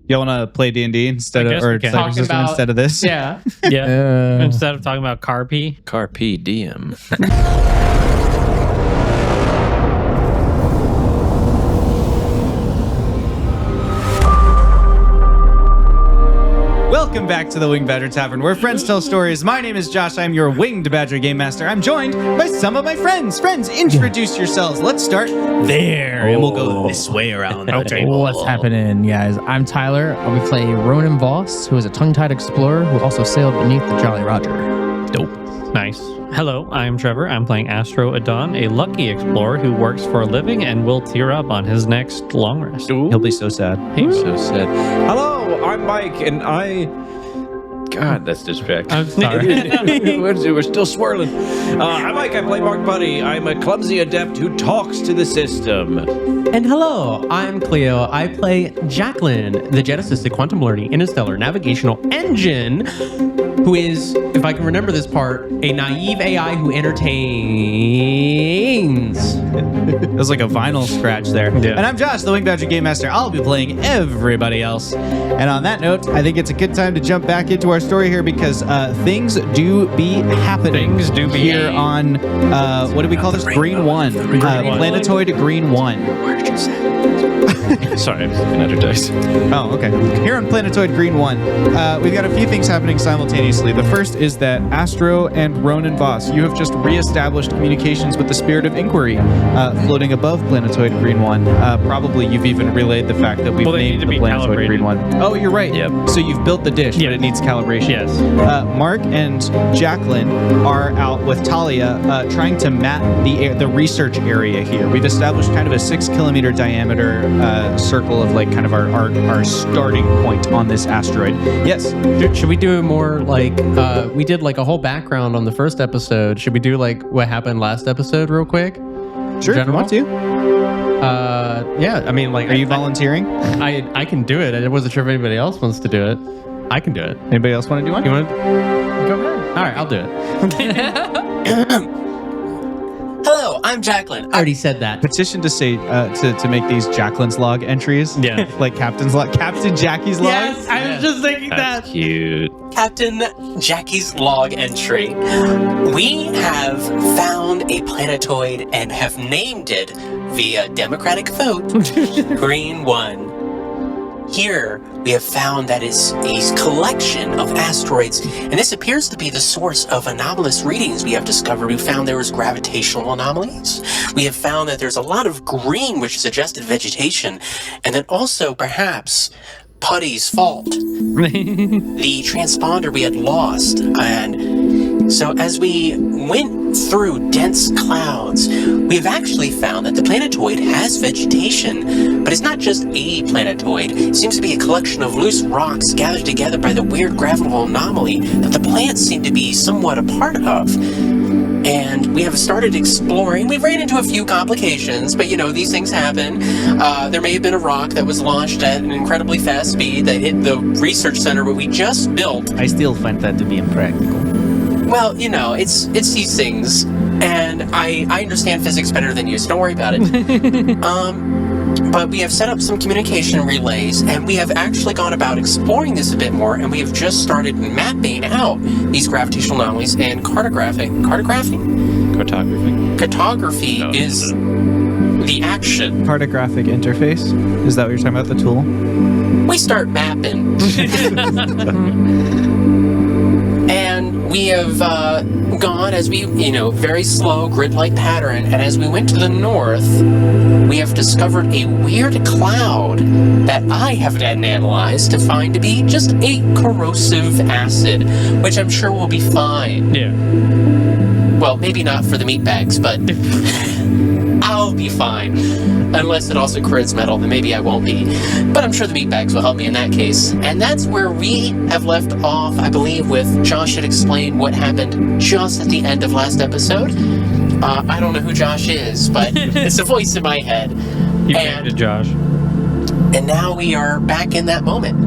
You want to play D&D instead of or Cypher System instead of this? Yeah. Instead of talking about Carpe Diem. Welcome back to the Winged Badger Tavern, where friends tell stories. My name is Josh. I'm your Winged Badger Game Master. I'm joined by some of my friends. Friends, introduce yourselves. Let's start there, and we'll go this way around the table. What's happening, guys? I'm Tyler. I'll be playing Ronan Voss, who is a tongue-tied explorer who also sailed beneath the Jolly Roger. Dope. Nice. Hello, I'm Trevor. I'm playing Astro Adon, a lucky explorer who works for a living and will tear up on his next long rest. Ooh. He'll be so sad. He's so sad. Hello, I'm Mike, and God, that's distracting. I'm sorry. We're still swirling. I'm Mike. I play Mark Buddy. I'm a clumsy adept who talks to the system. And hello, I'm Cleo. I play JAQLINE, the jet-assisted quantum learning interstellar navigational engine, who is, if I can remember this part, a naive AI who entertains. It was like a vinyl scratch there. Yeah. And I'm Josh, the Winged Badger Game Master. I'll be playing everybody else. And on that note, I think it's a good time to jump back into our story here because things do be happening. Things do be here on what do we call this? Green-1. Planetoid Green-1. Sorry, I was looking at her dice. Oh, okay. Here on Planetoid Green-1, we've got a few things happening simultaneously. The first is that Astro and Ronan Voss, you have just reestablished communications with the Spirit of Inquiry floating above Planetoid Green-1. Probably you've even relayed the fact that we've named the Planetoid Green-1. Oh, you're right. Yep. So you've built the dish, but it needs calibration. Yes. Mark and JAQLINE are out with Talia trying to map the research area here. We've established kind of a 6-kilometer diameter circle of like kind of our starting point on this asteroid. Yes. Should we do more like, we did like a whole background on the first episode. Should we do like what happened last episode real quick? Sure, if you want to. Yeah, I mean, like, Are you volunteering? I can do it. I wasn't sure if anybody else wants to do it. I can do it. Anybody else want to do one? You want to? Go ahead. All right, I'll do it. Hello, I'm JAQLINE. I already said that. Petition to say to make these JAQLINE's log entries. Yeah. Like Captain Jackie's log. Yes, I was just thinking That's that. cute. Captain JAQI's log entry. We have found a planetoid and have named it via democratic vote Green-1. Here, we have found that is a collection of asteroids, and this appears to be the source of anomalous readings we have discovered. We found there was gravitational anomalies. We have found that there's a lot of green, which suggested vegetation, and then also, perhaps, Putty's fault. The transponder we had lost, and so as we went through dense clouds, we've actually found that the planetoid has vegetation, but it's not just a planetoid. It seems to be a collection of loose rocks gathered together by the weird gravitational anomaly that the plants seem to be somewhat a part of. And we have started exploring. We've ran into a few complications, but you know, these things happen. There may have been a rock that was launched at an incredibly fast speed that hit the research center where we just built. I still find that to be impractical. Well, you know, it's these things, and I understand physics better than you, so don't worry about it. But we have set up some communication relays, and we have actually gone about exploring this a bit more, and we have just started mapping out these gravitational anomalies and cartographing. Cartography No, is the action. Cartographic interface. Is that what you're talking about? The tool? We start mapping. And we have gone as we, very slow grid-like pattern, and as we went to the north, we have discovered a weird cloud that I have then analyzed to find to be just a corrosive acid, which I'm sure will be fine. Yeah. Well, maybe not for the meat bags, but I'll be fine. Unless it also corrodes metal, then maybe I won't be. But I'm sure the meat bags will help me in that case. And that's where we have left off, I believe, with Josh had explained what happened just at the end of last episode. I don't know who Josh is, but it's a voice in my head. You named it, Josh. And now we are back in that moment.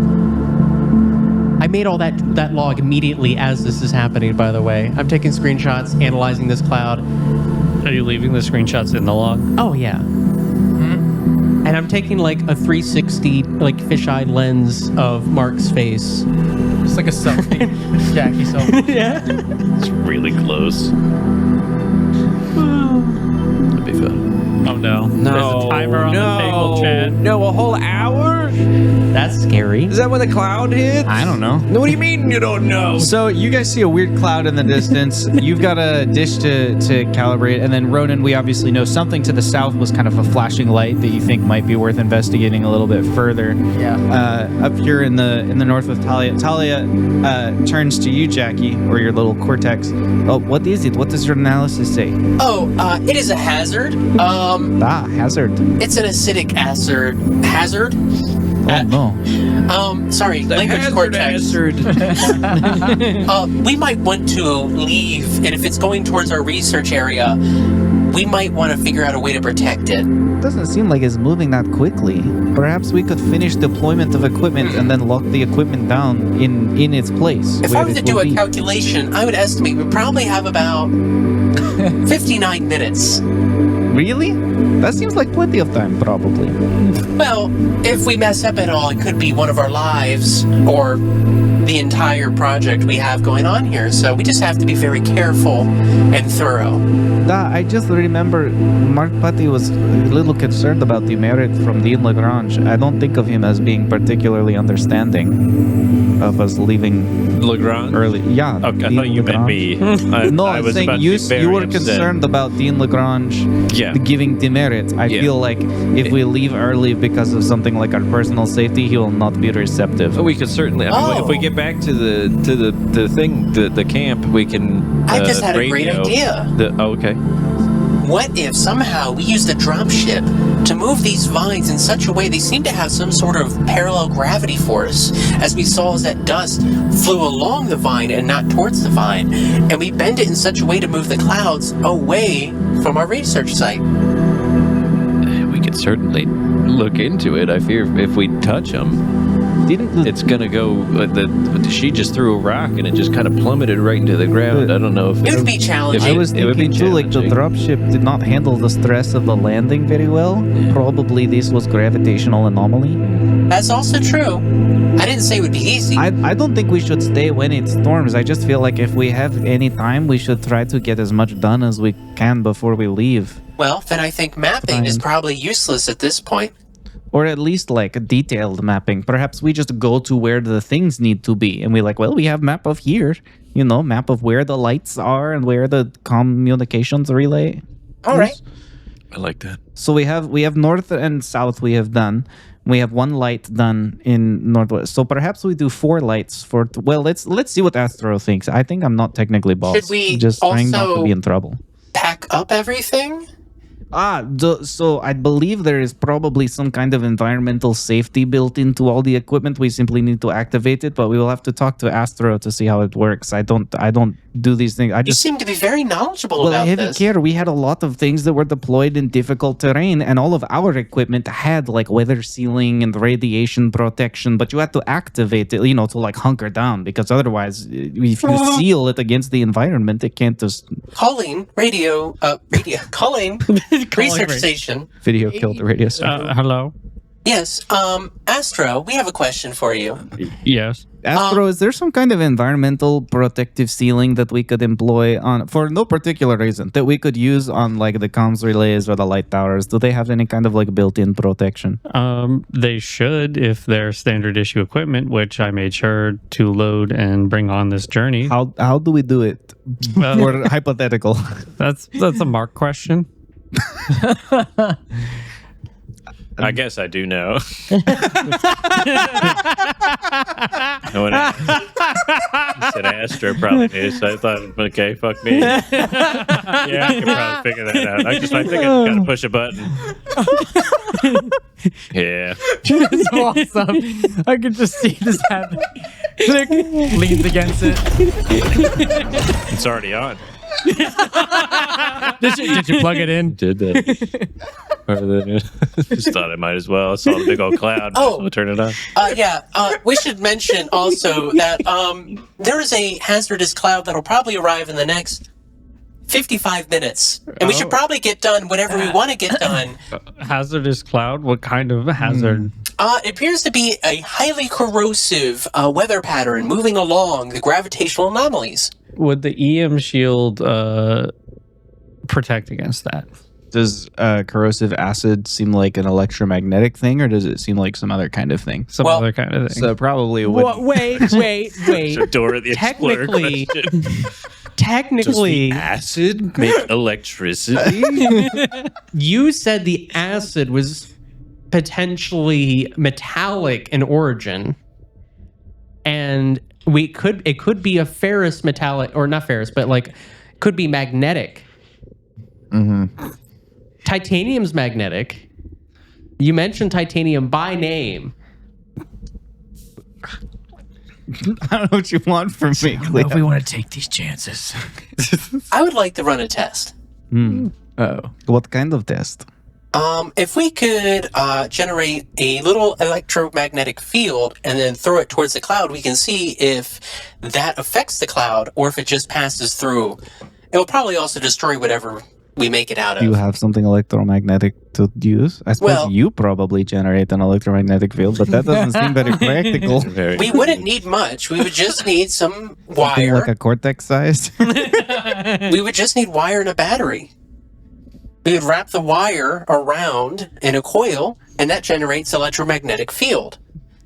I made all that log immediately as this is happening, by the way. I'm taking screenshots, analyzing this cloud. Are you leaving the screenshots in the log? Oh, yeah. and I'm taking like a 360 like fisheye lens of Mark's face. It's like a selfie. Jackie selfie. Yeah. It's really close. That'd be fun. Oh no. There's a timer on the table, Chad. No, a whole hour? That's scary. Is that when the cloud hits? I don't know. No, what do you mean you don't know? So you guys see a weird cloud in the distance. You've got a dish to calibrate, and then Ronan, we obviously know something to the south was kind of a flashing light that you think might be worth investigating a little bit further. Yeah. Up here in the north with Talia. Talia turns to you, Jackie, or your little cortex. Oh, what is it? What does your analysis say? Oh, it is a hazard. Hazard. It's an acidic hazard. Oh no. Sorry, language cortex. We might want to leave, and if it's going towards our research area, we might want to figure out a way to protect it. Doesn't seem like it's moving that quickly. Perhaps we could finish deployment of equipment and then lock the equipment down in its place. If where I was to it do will a be. calculation, I would estimate we probably have about 59 minutes. Really? That seems like plenty of time, probably. Well, if we mess up at all, it could be one of our lives or the entire project we have going on here. So we just have to be very careful and thorough. I just remember Mark Putty was a little concerned about the merit from Dean Lagrange. I don't think of him as being particularly understanding of us leaving Legrand? early. Yeah. Okay, I Dean thought you meant me. No, I I'm was saying about to you, be very you were upset. concerned about Dean Lagrange Yeah. giving demerit. I Yeah. feel like if we leave early because of something like our personal safety, he will not be receptive. We could certainly. I mean, Oh. if we get back to the thing, the camp, we can. I just had a great radio idea. Okay. What if somehow we used a dropship to move these vines in such a way they seem to have some sort of parallel gravity force, as we saw as that dust flew along the vine and not towards the vine, and we bend it in such a way to move the clouds away from our research site? We could certainly look into it. I fear if we touch them, it's gonna go. She just threw a rock and it just kind of plummeted right into the ground. I don't know if It would be challenging. I was it would be thinking too, like the challenging. dropship did not handle the stress of the landing very well. Probably this was gravitational anomaly. That's also true. I didn't say it would be easy. I don't think we should stay when it storms. I just feel like if we have any time, we should try to get as much done as we can before we leave. Well, then I think mapping is Fine. probably useless at this point. Or at least like a detailed mapping. Perhaps we just go to where the things need to be. And we're like, well, we have map of here. You know, map of where the lights are and where the communications relay. All right. I like that. So we have north and south we have done. We have one light done in northwest. So perhaps we do 4 lights for. Well, let's see what Astro thinks. I think I'm not technically boss. Should we just trying not to also- be in trouble. Pack up everything? So I believe there is probably some kind of environmental safety built into all the equipment. We simply need to activate it, but we will have to talk to Astro to see how it works. I don't do these things. I You just seem to be very knowledgeable well, about heavy this. care. We had a lot of things that were deployed in difficult terrain, and all of our equipment had like weather sealing and radiation protection. But you had to activate it, to like hunker down, because otherwise, if you seal it against the environment, it can't just Calling calling research station. video kill the radio station. Hello? Yes, Astro, we have a question for you. Yes. Astro, is there some kind of environmental protective sealing that we could employ on for no particular reason that we could use on like the comms relays or the light towers? Do they have any kind of like built-in protection? They should if they're standard issue equipment, which I made sure to load and bring on this journey. How do we do it? Well, Or hypothetical. that's a Mark question. I guess I do know. No one asked. I said Astro probably knew, so I thought, okay, fuck me. Yeah, I can probably figure that out. I think I just gotta push a button. Yeah. Just walks up. I could just see this happen. Click. Leans against it. It's already on. Did you plug it in? Did that. Just thought I might as well. I saw the big old cloud. Oh. So turn it on. We should mention also that there is a hazardous cloud that'll probably arrive in the next 55 minutes. And we should probably get done whatever we want to get done. Hazardous cloud? What kind of hazard? It appears to be a highly corrosive weather pattern moving along the gravitational anomalies. Would the EM shield protect against that? Does corrosive acid seem like an electromagnetic thing, or does it seem like some other kind of thing? Some other kind of thing. So probably it would. Wait. Dora the Explorer Technically- question. Technically, Acid make electricity? you said the acid was potentially metallic in origin, and it could be a ferrous metallic, or not ferrous, but like could be magnetic. Titanium's magnetic. You mentioned titanium by name. I don't know what you want from me, Cleo. If we want to take these chances. I would like to run a test. What kind of test? If we could generate a little electromagnetic field and then throw it towards the cloud, we can see if that affects the cloud or if it just passes through. It will probably also destroy whatever we make it out of. Do you have something electromagnetic to use? I suppose Well- you probably generate an electromagnetic field, but that doesn't seem very practical. We wouldn't need much. We would just need some Something wire. like a cortex size. We would just need wire and a battery. We would wrap the wire around in a coil, and that generates electromagnetic field.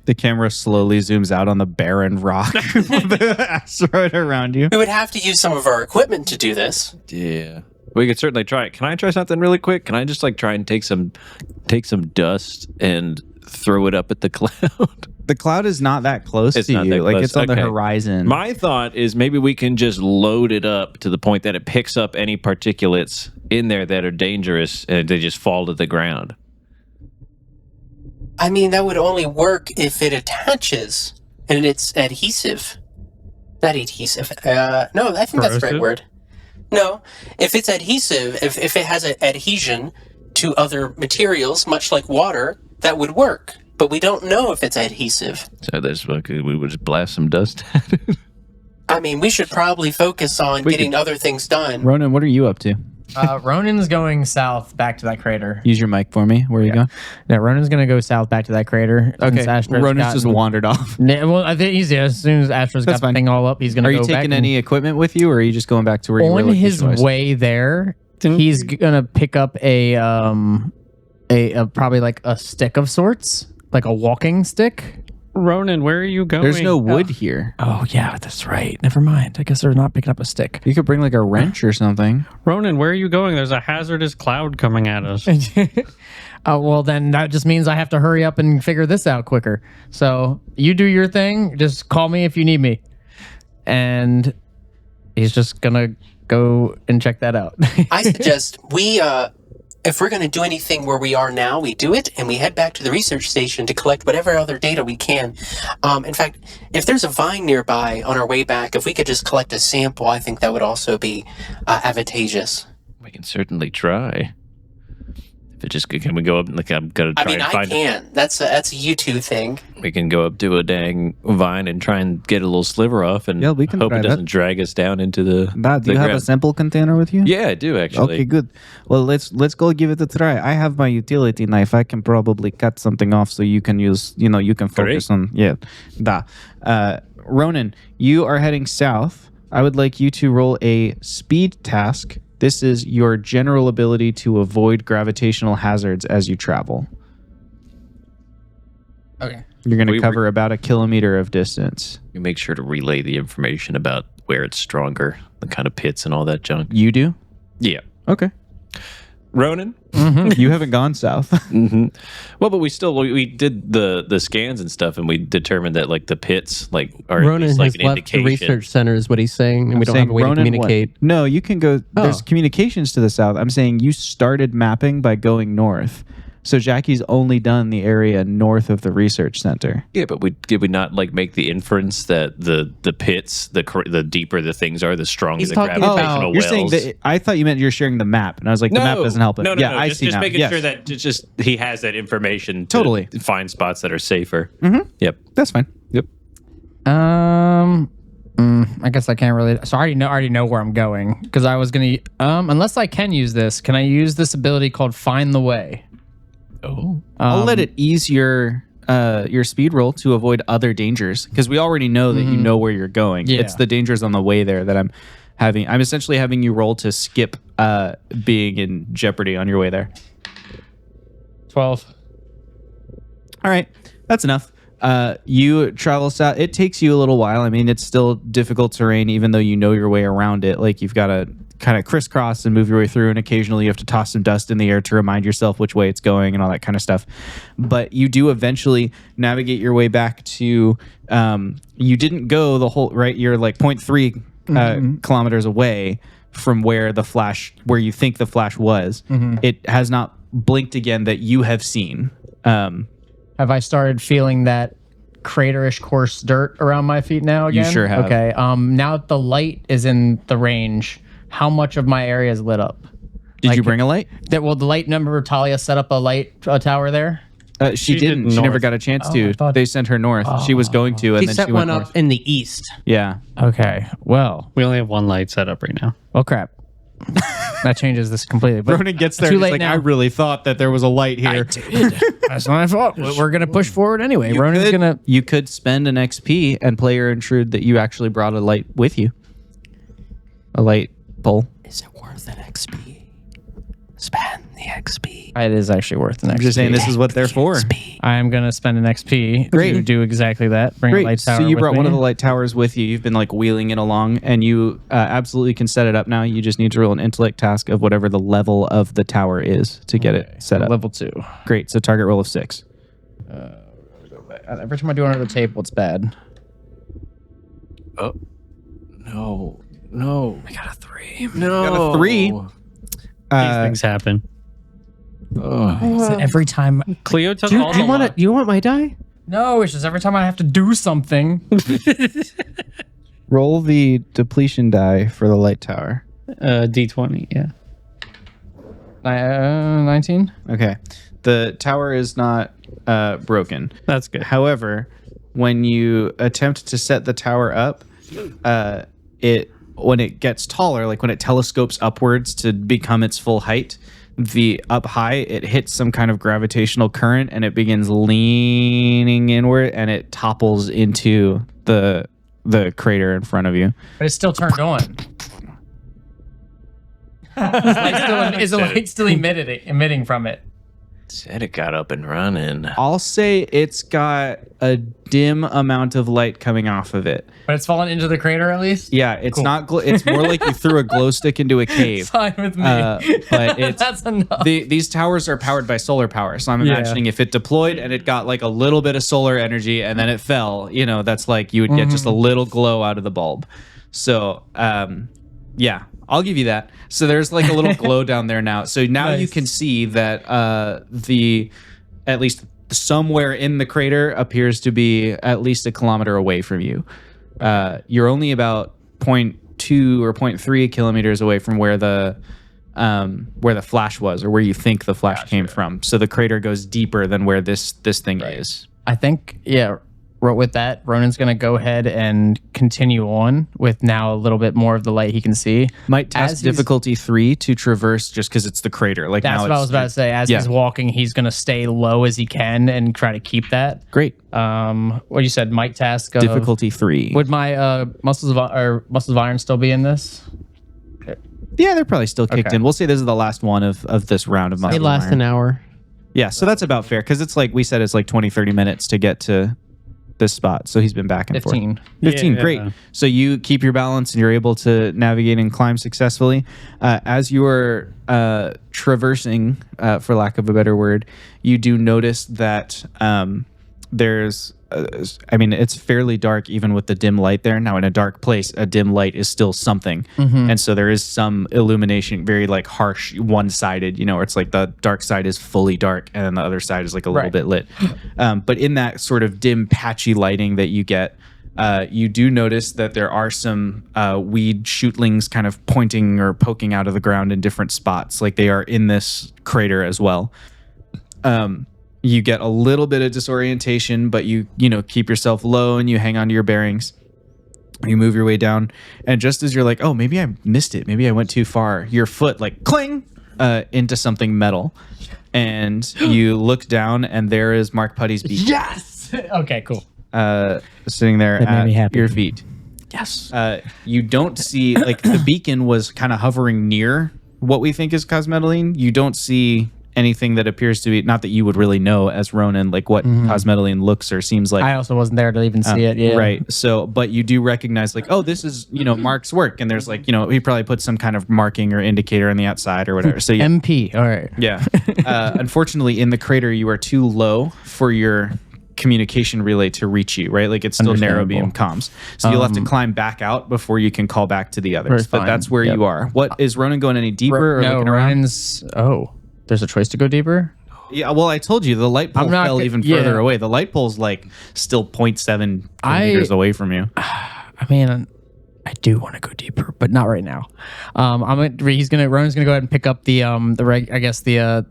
The camera slowly zooms out on the barren rock with the asteroid around you. We would have to use some of our equipment to do this. Yeah. We could certainly try it. Can I try something really quick? Can I just like try and take some dust and throw it up at the cloud? The cloud is not that close It's to not you. that Like close. it's on the Okay. horizon. My thought is maybe we can just load it up to the point that it picks up any particulates in there that are dangerous and they just fall to the ground. I mean, that would only work if it attaches and it's adhesive. Not adhesive. No, I think that's the right Corrosive? word. No, if it's adhesive, if it has an adhesion to other materials, much like water, that would work. But we don't know if it's adhesive. So that's what we would just blast some dust at it. I mean, we should probably focus on getting other things done. Ronan, what are you up to? Ronan's going south back to that crater. Use your mic for me. Where are you going? Yeah, Ronan's going to go south back to that crater. Okay. Since Astro's Ronan's just gotten- wandered off. Well, I think as soon as Astro's That's got fine. the thing all up, he's going to Are go you back taking and- any equipment with you, or are you just going back to where you were on his location-wise? way there. He's gonna pick up a probably like a stick of sorts, like a walking stick. Ronan, where are you going? There's no wood here. Oh yeah, that's right. Never mind. I guess they're not picking up a stick. You could bring like a wrench or something. Ronan, where are you going? There's a hazardous cloud coming at us. Well, then that just means I have to hurry up and figure this out quicker. So you do your thing. Just call me if you need me. And he's just gonna go and check that out. I suggest we, if we're going to do anything where we are now, we do it, and we head back to the research station to collect whatever other data we can. In fact, if there's a vine nearby on our way back, if we could just collect a sample, I think that would also be advantageous. We can certainly try. If it just can we go up and like I'm gonna try I mean, and I find can. That's a you two thing. we can go up to a dang vine and try and get a little sliver off and Yeah, we can hope try it that. doesn't drag us down into the Dad, do you have a ground. sample container with you? Yeah, I do actually. Okay, good. Well, let's go give it a try. I have my utility knife. I can probably cut something off so you can use, you can focus on, Ronan, you are heading south. I would like you to roll a speed task. This is your general ability to avoid gravitational hazards as you travel. Okay. You're going to We cover about a kilometer of distance. You make sure to relay the information about where it's stronger, the kind of pits and all that junk. You do? Yeah. Okay. Ronan? You haven't gone south. Well, but we did the scans and stuff, and we determined that like the pits like are at Ronan least, has like an left the indication. research center, is what he's saying, and we don't have a way to Ronan, communicate. No, you can go. There's Oh. communications to the south. I'm saying you started mapping by going north. So JAQI's only done the area north of the research center. Yeah, but did we not like make the inference that the pits, the deeper the things are, the stronger He's the talking gravitational about- You're wells? saying that I thought you meant you're sharing the map, and I was like, the map doesn't help it. No, yeah, I just, see just now. making Yes. sure that just he has that information to Totally. find spots that are safer. Mhm. Yep. That's fine. Yep. I guess I can't really. So I already know where I'm going because I was gonna. Unless I can use this, can I use this ability called Find the Way? Oh. I'll let it ease your speed roll to avoid other dangers because we already know that you know where you're going. Yeah. It's the dangers on the way there that I'm essentially having you roll to skip being in jeopardy on your way there. 12. All right, that's enough. You travel south. It takes you a little while. I mean, it's still difficult terrain, even though you know your way around it. Like, you've got to kind of crisscross and move your way through, and occasionally you have to toss some dust in the air to remind yourself which way it's going and all that kind of stuff. But you do eventually navigate your way back to, you didn't go the whole, right? You're like 0.3 kilometers away from where you think the flash was. It has not blinked again that you have seen. Have I started feeling that craterish coarse dirt around my feet now again? You sure have. Okay. Now that the light is in the range, how much of my area is lit up? Did you bring a light? The light number Talia set up a light tower there? She didn't. She never got a chance to. They sent her north. She was going to, and He then set she went one north. up in the east. Yeah. Okay. Well, We only have one light set up right now. well, crap. That changes this completely. But Ronan gets there too and he's late like, now. I really thought that there was a light here. That's what I thought. We're going to push forward anyway. Ronan's going to... You could spend an XP and play your intrude that you actually brought a light with you. A light pole. Is it worth an XP? Spend the XP. It is actually worth an XP. I'm just saying this is what they're for. I am going to spend an XP Great. to do exactly that. Bring a light Great. tower So you with brought me. one of the light towers with you. You've been like wheeling it along, and you absolutely can set it up now. You just need to roll an intellect task of whatever the level of the tower is to get it set up. Level 2. Great. So target roll of 6. Every time I do it under the table, it's bad. Oh, no. I got a 3. No. Got a 3. These things happen. Every time... Cleo took Do all the you want luck. you want my die? No, it's just every time I have to do something. Roll the depletion die for the light tower. D20, yeah. 19? Okay. The tower is not broken. That's good. However, when you attempt to set the tower up, when it gets taller, like when it telescopes upwards to become its full height, up high, it hits some kind of gravitational current and it begins leaning inward and it topples into the crater in front of you. But it's still turned on. Is the light still emitting from it? Said it got up and running. I'll say it's got a dim amount of light coming off of it. But it's fallen into the crater at least? Yeah, it's not. It's more like you threw a glow stick into a cave. Fine with me. But it's That's enough. these towers are powered by solar power. So I'm imagining if it deployed and it got like a little bit of solar energy and then it fell, that's like you would get just a little glow out of the bulb. So yeah, I'll give you that. So there's like a little glow down there now. So now you can see that at least somewhere in the crater appears to be at least a kilometer away from you. You're only about 0.2 or 0.3 kilometers away from where the flash was, or where you think the flash came from. So the crater goes deeper than where this thing is. I think, with that, Ronan's going to go ahead and continue on with now a little bit more of the light he can see. Might test difficulty 3 to traverse just because it's the crater. Like That's now what I was about to say. As he's walking, he's going to stay low as he can and try to keep that. Great. What you said, might task of, Difficulty 3. Would my muscles of iron still be in this? Yeah, they're probably still kicked Okay. in. We'll say this is the last one of this round of muscle It lasts iron. an hour. Yeah, so that's about fair because it's like we said, it's like 20, 30 minutes to get to this spot. So he's been back and 15. forth. 15, Yeah. great. So you keep your balance and you're able to navigate and climb successfully. As you are traversing, for lack of a better word, you do notice that there's it's fairly dark even with the dim light there. Now in a dark place, a dim light is still something. And so there is some illumination, very like harsh, one-sided, where it's like the dark side is fully dark and then the other side is like a little bit lit. But in that sort of dim, patchy lighting that you get, you do notice that there are some weed shootlings kind of pointing or poking out of the ground in different spots. Like they are in this crater as well. You get a little bit of disorientation, but you keep yourself low and you hang on to your bearings. You move your way down, and just as you're like, oh, maybe I missed it, maybe I went too far, your foot like cling into something metal, and you look down, and there is Mark Putty's beak. Yes. Okay. Cool. Sitting there That made at me happy. your feet. Yes. You don't see, like, the beacon was kind of hovering near what we think is cosmetaline. You don't see anything that appears to be, not that you would really know as Ronan, like what cosmetaline looks or seems like. I also wasn't there to even see it. Yeah. Right. So, but you do recognize, like, oh, this is, Mark's work. And there's, like, he probably put some kind of marking or indicator on the outside or whatever. So, yeah. MP. All right. Yeah. Unfortunately, in the crater, you are too low for your communication relay to reach you, right? Like, it's still narrow beam comms. So you'll have to climb back out before you can call back to the others. But that's where you are. What, is Ronan going any deeper or No, looking around? Ronan's. Oh, there's a choice to go deeper. Yeah, well, I told you the light pole fell even further away. The light pole's like still 0.7 kilometers away from you. I mean, I do want to go deeper, but not right now. Ronan's gonna go ahead and pick up the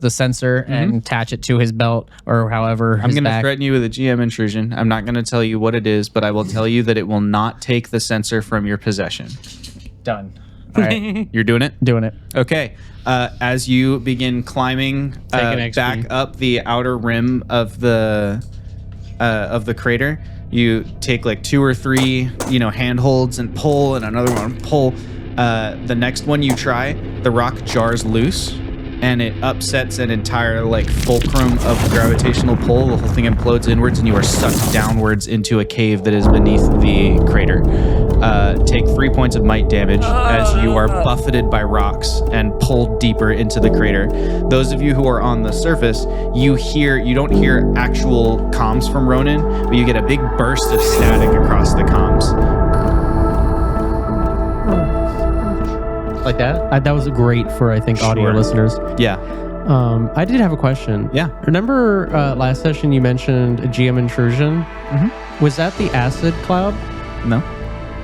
sensor and attach it to his belt or however. I'm going to threaten you with a GM intrusion. I'm not going to tell you what it is, but I will tell you that it will not take the sensor from your possession. Done. All right, You're doing it? doing it. Okay. As you begin climbing back up the outer rim of the crater, you take like 2 or 3, handholds and pull, and another one pull. The next one you try, the rock jars loose, and it upsets an entire like fulcrum of gravitational pull. The whole thing implodes inwards, and you are sucked downwards into a cave that is beneath the crater. Take 3 points of might damage as you are buffeted by rocks and pulled deeper into the crater. Those of you who are on the surface, you don't hear actual comms from Ronan, but you get a big burst of static across the comms. Like that? That was great for, I think, audio Sure. listeners. Yeah. I did have a question. Yeah. Remember last session you mentioned a GM intrusion? Was that the acid cloud? No.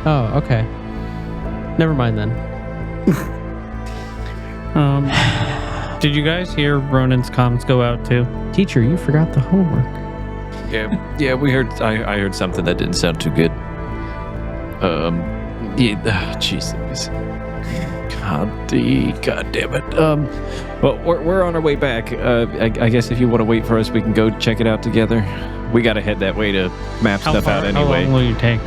Oh, okay. Never mind then. Did you guys hear Ronan's comms go out too? Teacher, you forgot the homework. Yeah, we heard. I heard something that didn't sound too good. Jeez, God damn it. Well, we're on our way back. I guess if you want to wait for us, we can go check it out together. We got to head that way to map stuff out How anyway. long will you take?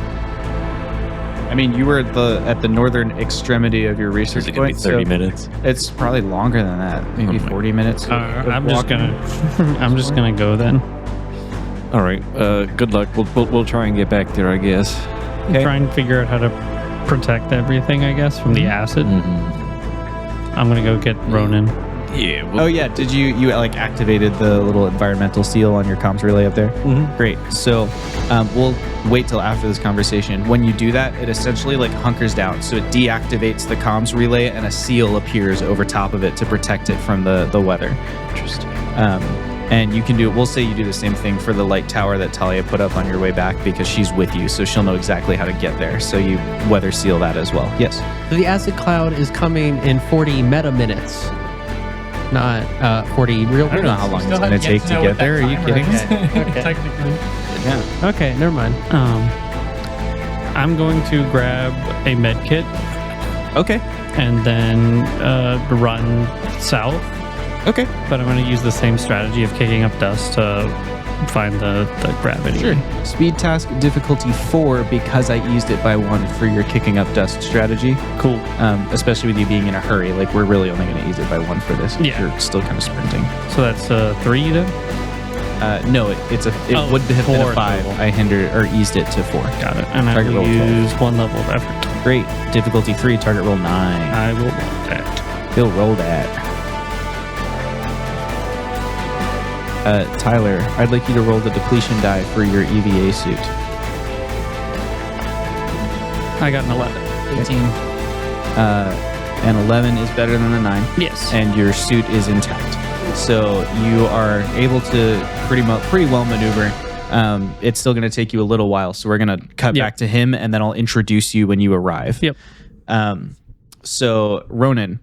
I mean, you were at the northern extremity of your research Is it gonna be point. 30 so minutes? It's probably longer than that. Maybe 40 minutes. I'm just gonna go then. All right. Good luck. We'll try and get back there, I guess. Try and figure out how to protect everything, I guess, from the acid. I'm gonna go get Ronan. Yeah. Oh yeah, did you like activated the little environmental seal on your comms relay up there? Great. So we'll wait till after this conversation. When you do that, it essentially like hunkers down, so it deactivates the comms relay, and a seal appears over top of it to protect it from the weather. Interesting. And you can do it. We'll say you do the same thing for the light tower that Talia put up on your way back, because she's with you, so she'll know exactly how to get there. So you weather seal that as well. Yes. So the acid cloud is coming in 40 meta minutes, not 40 real minutes. I don't know how long it's going to take to get there. Are you kidding me? Technically. Yeah. Okay, never mind. I'm going to grab a med kit Okay. and then run south. Okay. But I'm going to use the same strategy of kicking up dust to find the gravity. Sure. Speed task difficulty 4, because I used it by 1 for your kicking up dust strategy. Cool. Especially with you being in a hurry. Like, we're really only going to use it by 1 for this. Yeah. You're still kind of sprinting. So that's 3 then? No, it would have been 4 a 5. total. I eased it to 4. Got it. And I Target will roll 12. use 1 level of effort. Great. Difficulty 3, target roll 9. I will roll that. He'll roll that. Tyler, I'd like you to roll the depletion die for your EVA suit. I got an 11. 18. An 11 is better than a 9. Yes. And your suit is intact. So you are able to pretty well maneuver. It's still going to take you a little while, so we're going to cut back to him, and then I'll introduce you when you arrive. Yep. So Ronan,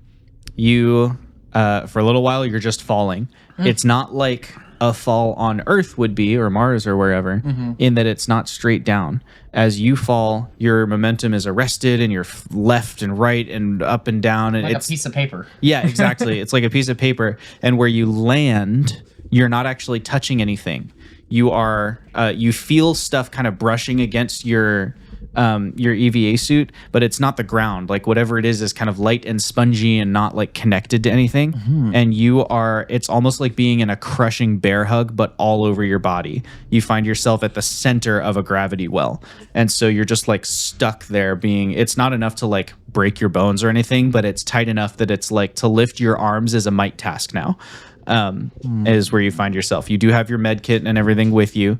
you for a little while you're just falling. It's not like a fall on Earth would be, or Mars or wherever, in that it's not straight down. As you fall, your momentum is arrested and you're left and right and up and down. And Like it's a piece of paper. Yeah, exactly. It's like a piece of paper. And where you land, you're not actually touching anything. You are, you feel stuff kind of brushing against your EVA suit, but it's not the ground. Like whatever it is kind of light and spongy and not like connected to anything. And it's almost like being in a crushing bear hug, but all over your body. You find yourself at the center of a gravity well. And so you're just like stuck there it's not enough to like break your bones or anything, but it's tight enough that it's like to lift your arms is a might task now. Is where you find yourself. You do have your med kit and everything with you.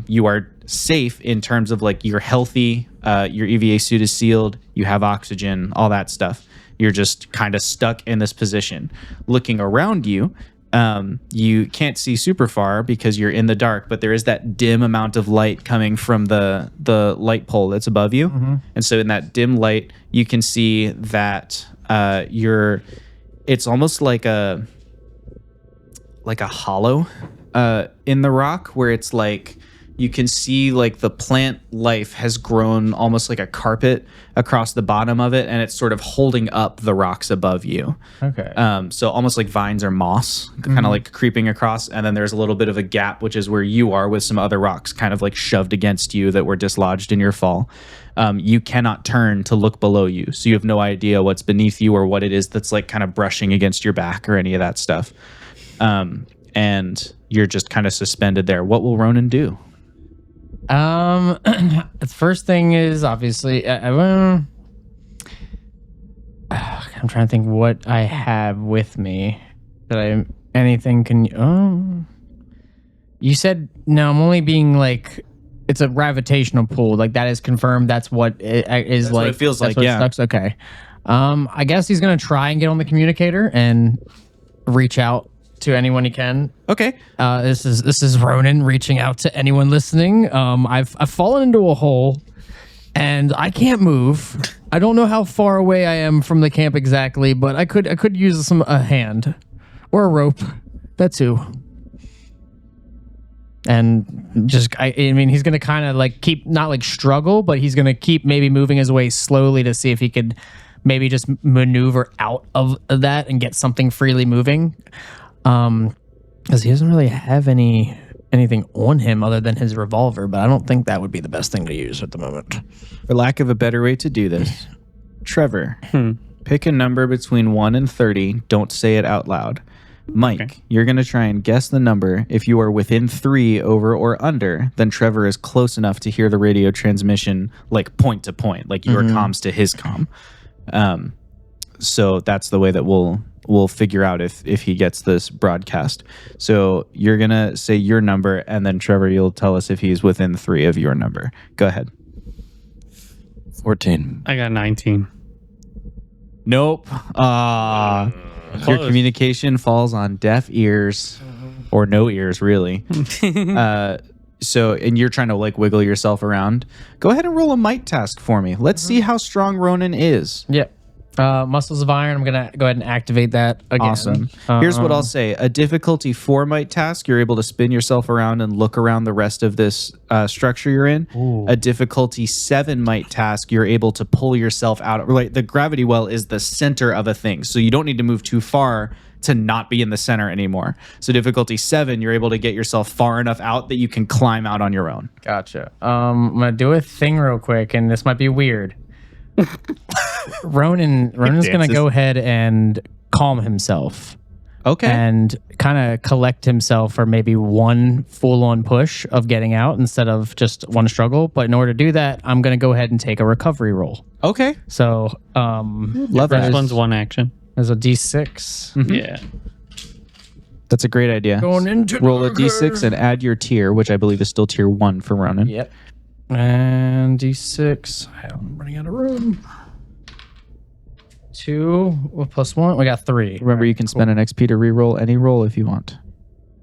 You are safe in terms of like you're healthy. Your EVA suit is sealed. You have oxygen, all that stuff. You're just kind of stuck in this position. Looking around you, you can't see super far because you're in the dark, but there is that dim amount of light coming from the light pole that's above you. And so in that dim light, you can see that it's almost like a hollow in the rock, where it's like you can see like the plant life has grown almost like a carpet across the bottom of it, and it's sort of holding up the rocks above you. Okay. So almost like vines or moss, kind of like creeping across, and then there's a little bit of a gap, which is where you are, with some other rocks kind of like shoved against you that were dislodged in your fall. You cannot turn to look below you, so you have no idea what's beneath you or what it is that's like kind of brushing against your back or any of that stuff. And you're just kind of suspended there. What will Ronan do? The first thing is obviously I'm trying to think what I have with me that anything can. You said no. I'm only being like it's a gravitational pull. Like that is confirmed. That's what it is. That's like what it feels that's like. what Yeah. Sucks. Okay. I guess he's gonna try and get on the communicator and reach out to anyone he can. Okay. This is Ronan reaching out to anyone listening. I've fallen into a hole and I can't move. I don't know how far away I am from the camp exactly, but I could use a hand or a rope. That too. And just I mean he's gonna kind of like keep not like struggle, but he's gonna keep maybe moving his way slowly to see if he could maybe just maneuver out of that and get something freely moving. Because he doesn't really have anything on him other than his revolver, but I don't think that would be the best thing to use at the moment. For lack of a better way to do this, Trevor, pick a number between 1 and 30. Don't say it out loud. Mike, you're going to try and guess the number. If you are within 3 over or under, then Trevor is close enough to hear the radio transmission like point to point, like your comms to his comm. So that's the way that we'll figure out if he gets this broadcast. So you're going to say your number, and then Trevor, you'll tell us if he's within 3 of your number. Go ahead. 14. I got 19. Nope. Your communication falls on deaf ears, or no ears, really. And you're trying to like wiggle yourself around. Go ahead and roll a might task for me. Let's see how strong Ronan is. Yep. Muscles of Iron. I'm gonna go ahead and activate that again. Awesome. Here's what I'll say. A difficulty 4 might task, you're able to spin yourself around and look around the rest of this structure you're in. Ooh. A difficulty 7 might task, you're able to pull yourself out. Like the gravity well is the center of a thing, so you don't need to move too far to not be in the center anymore. So difficulty 7, you're able to get yourself far enough out that you can climb out on your own. Gotcha. I'm gonna do a thing real quick, and this might be weird. Ronan's gonna go ahead and calm himself. Okay. And kind of collect himself for maybe one full-on push of getting out instead of just one struggle. But in order to do that, I'm going to go ahead and take a recovery roll. Okay. So, Love First that. one's one action. there's a D6. Yeah. That's a great idea. Going into Roll a D6 and add your tier, which I believe is still tier 1 for Ronan. Yep. And D6. I'm running out of room. 2 plus 1. We got 3. Remember, you can spend an XP to re-roll any roll if you want.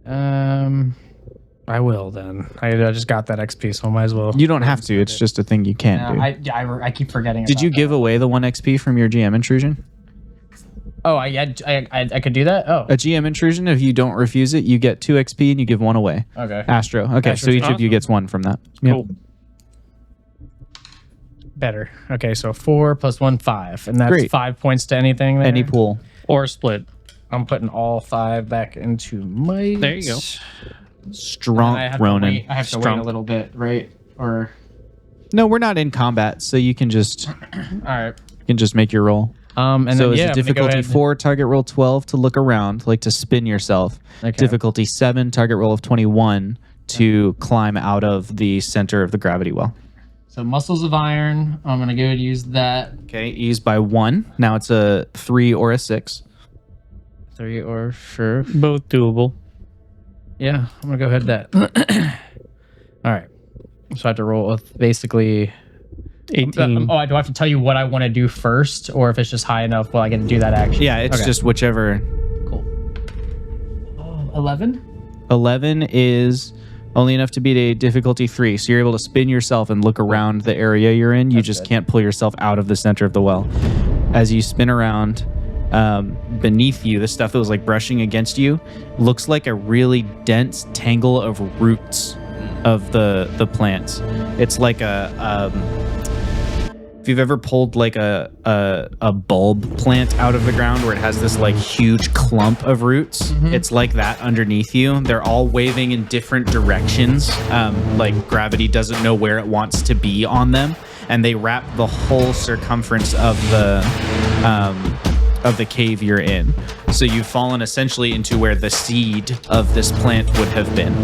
I will then. I just got that XP, so I might as well. You don't have to. It's just a thing you can't do. I keep forgetting. Did about you that. give away the 1 XP from your GM intrusion? Oh, I could do that. Oh, A GM intrusion. If you don't refuse it, you get 2 XP and you give 1 away. okay. Astro. Okay, Astro, so each of you awesome. gets 1 from that. Yep. Cool. Better. Okay, so 4 + 1, 5, and that's Great. 5 points to anything. There. Any pool. Or split. I'm putting all 5 back into my. There you go. Strong I have Ronan. I have to wait Strong. a little bit, right? Or No, we're not in combat, so you can just all right. make your roll. And So then, it's yeah, a I'm gonna go difficulty ahead. 4, target roll 12 to look around, like to spin yourself. Okay. Difficulty 7, target roll of 21 to climb out of the center of the gravity well. So muscles of iron. I'm gonna go ahead and use that. Okay, ease by 1. Now it's a 3 or a 6. 3 or sure. Both doable. Yeah, I'm gonna go ahead with that. All right. So I have to roll with basically. 18. Oh, do I have to tell you what I want to do first, or if it's just high enough? Well, I get to do that action. Yeah, it's Okay. just whichever. Cool. 11. 11 is only enough to beat a difficulty 3, so you're able to spin yourself and look around the area you're in. You just good. can't pull yourself out of the center of the well. As you spin around, beneath you, the stuff that was like brushing against you looks like a really dense tangle of roots of the plants. It's like if you've ever pulled like a bulb plant out of the ground where it has this like huge clump of roots, it's like that underneath you. They're all waving in different directions. Like gravity doesn't know where it wants to be on them, and they wrap the whole circumference of the cave you're in. So you've fallen essentially into where the seed of this plant would have been.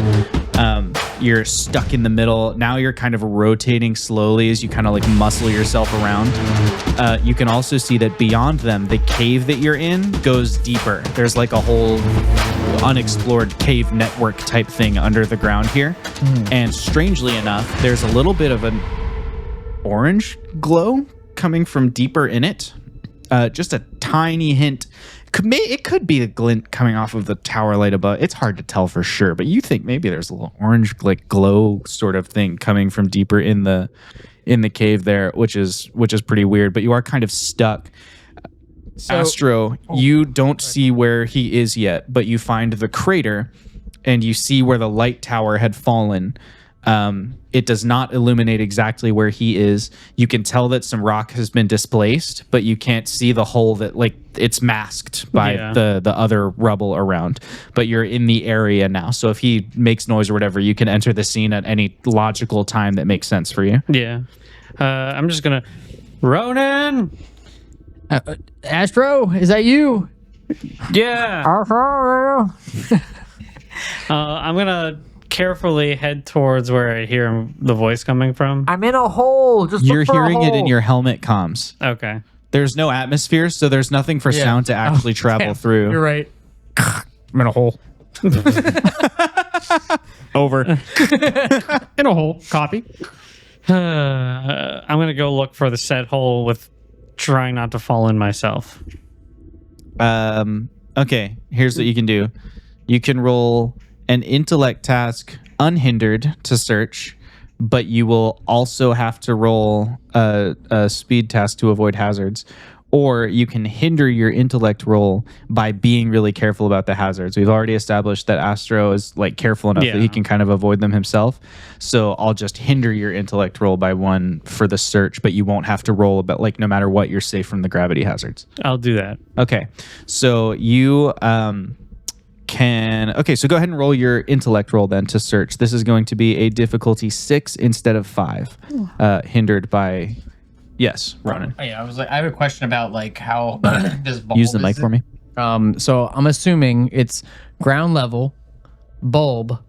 You're stuck in the middle. Now you're kind of rotating slowly as you kind of like muscle yourself around. You can also see that beyond them, the cave that you're in goes deeper. There's like a whole unexplored cave network type thing under the ground here. And strangely enough, there's a little bit of an orange glow coming from deeper in it. Just a tiny hint. It could be a glint coming off of the tower light above. It's hard to tell for sure, but you think maybe there's a little orange like glow sort of thing coming from deeper in the cave there, which is pretty weird. But you are kind of stuck. Astro, you don't see where he is yet, but you find the crater, and you see where the light tower had fallen. It does not illuminate exactly where he is. You can tell that some rock has been displaced, but you can't see the hole that like it's masked by the other rubble around. But you're in the area now. So if he makes noise or whatever, you can enter the scene at any logical time that makes sense for you. Yeah. I'm just gonna Ronan! Astro, is that you? Yeah. I'm gonna carefully head towards where I hear the voice coming from. I'm in a hole. Just You're hearing it in your helmet comms. Okay. There's no atmosphere, so there's nothing for sound to actually travel through. You're right. I'm in a hole. Over. In a hole. Copy. I'm gonna go look for the set hole with trying not to fall in myself. Okay, here's what you can do. You can roll an intellect task unhindered to search, but you will also have to roll a speed task to avoid hazards. Or you can hinder your intellect roll by being really careful about the hazards. We've already established that Astro is like careful enough that he can kind of avoid them himself. So I'll just hinder your intellect roll by 1 for the search, but you won't have to roll about like no matter what, you're safe from the gravity hazards. I'll do that. Okay. So you so go ahead and roll your intellect roll then to search. This is going to be a difficulty 6 instead of 5. Hindered by yes, Ronan. Oh, yeah, I was like, I have a question about like how this bulb Use the mic for me. So I'm assuming it's ground level, bulb,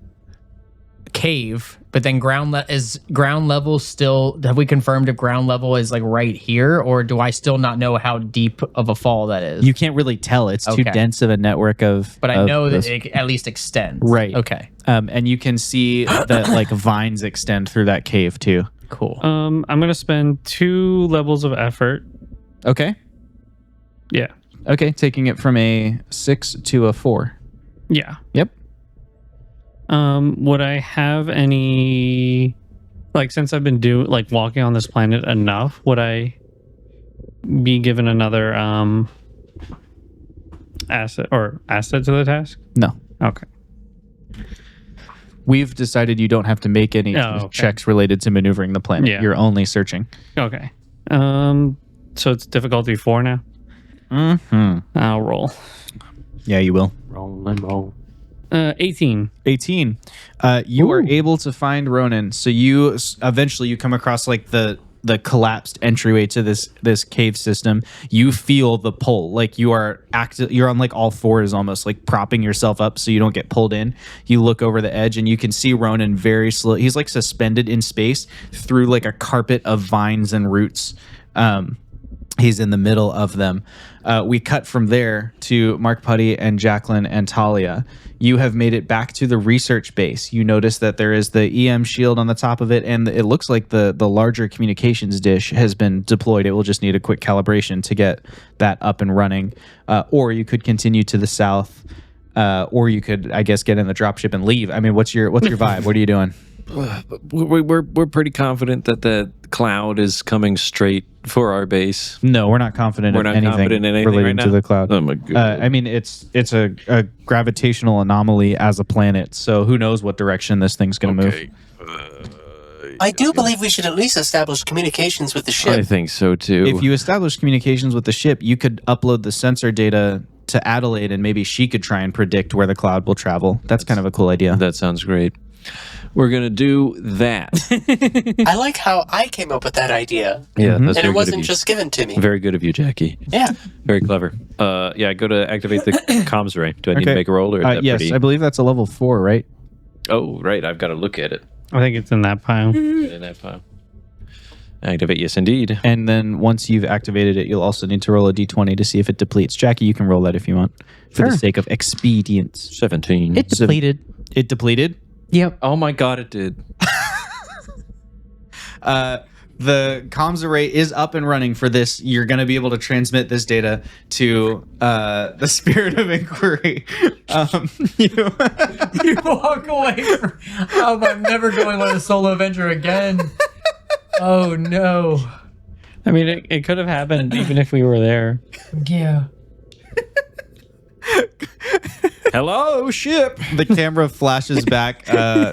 cave, but then is ground level still? Have we confirmed if ground level is like right here, or do I still not know how deep of a fall that is? You can't really tell. It's too Okay. dense of a network of. But I of know that this- it at least extends. Right. Okay. And you can see that like vines extend through that cave too. Cool. I'm gonna spend 2 levels of effort. Okay. Yeah. Okay. Taking it from a 6 to a 4. Yeah. Yep. Would I have any, like, since I've been walking on this planet enough, would I be given another asset to the task? No. Okay. We've decided you don't have to make any Oh, okay. checks related to maneuvering the planet. Yeah. You're only searching. Okay. So it's difficulty 4 now. Mm-hmm. I'll roll. Yeah, you will. Roll and roll. 18. 18. You are able to find Ronan. So you eventually come across like the collapsed entryway to this cave system. You feel the pull, like you're on like all fours, almost like propping yourself up so you don't get pulled in. You look over the edge and you can see Ronan very slow. He's like suspended in space through like a carpet of vines and roots. He's in the middle of them. We cut from there to Mark Putty and JAQLINE and Talia. You have made it back to the research base. You notice that there is the EM shield on the top of it, and it looks like the larger communications dish has been deployed. It will just need a quick calibration to get that up and running. Or you could continue to the south, or you could, I guess, get in the dropship and leave. I mean, what's your vibe? What are you doing? We're pretty confident that the cloud is coming straight for our base. No, we're not confident We're in not anything confident in anything relating right to now? the cloud. Oh my god! I mean, it's a gravitational anomaly as a planet, so who knows what direction this thing's going to move. I do believe we should at least establish communications with the I ship. think so too. If you establish communications with the ship, you could upload the sensor data to Adelaide, and maybe she could try and predict where the cloud will travel. That's kind of a cool idea. that sounds great. We're gonna do that. I like how I came up with that idea, Yeah, that's and very it good of wasn't you. just given to me. Very good of you, Jackie. Yeah. Very clever. Yeah, go to activate the comms array. Do I need to make a roll or is that yes, pretty? I believe that's a level 4, right? Oh, right. I've got to look at it I think it's in that pile. in that file. Activate, yes, indeed. And then once you've activated it, you'll also need to roll a d20 to see if it depletes. Jackie, you can roll that if you want, for the Sure. sake of expedience. 17. It depleted. It depleted. Yep. Oh my god, it did. The comms array is up and running for this. You're going to be able to transmit this data to the Spirit of Inquiry. You walk away from, I'm never going on a solo adventure again. Oh no. I mean, it could have happened even if we were there. Yeah. Hello, ship. The camera flashes back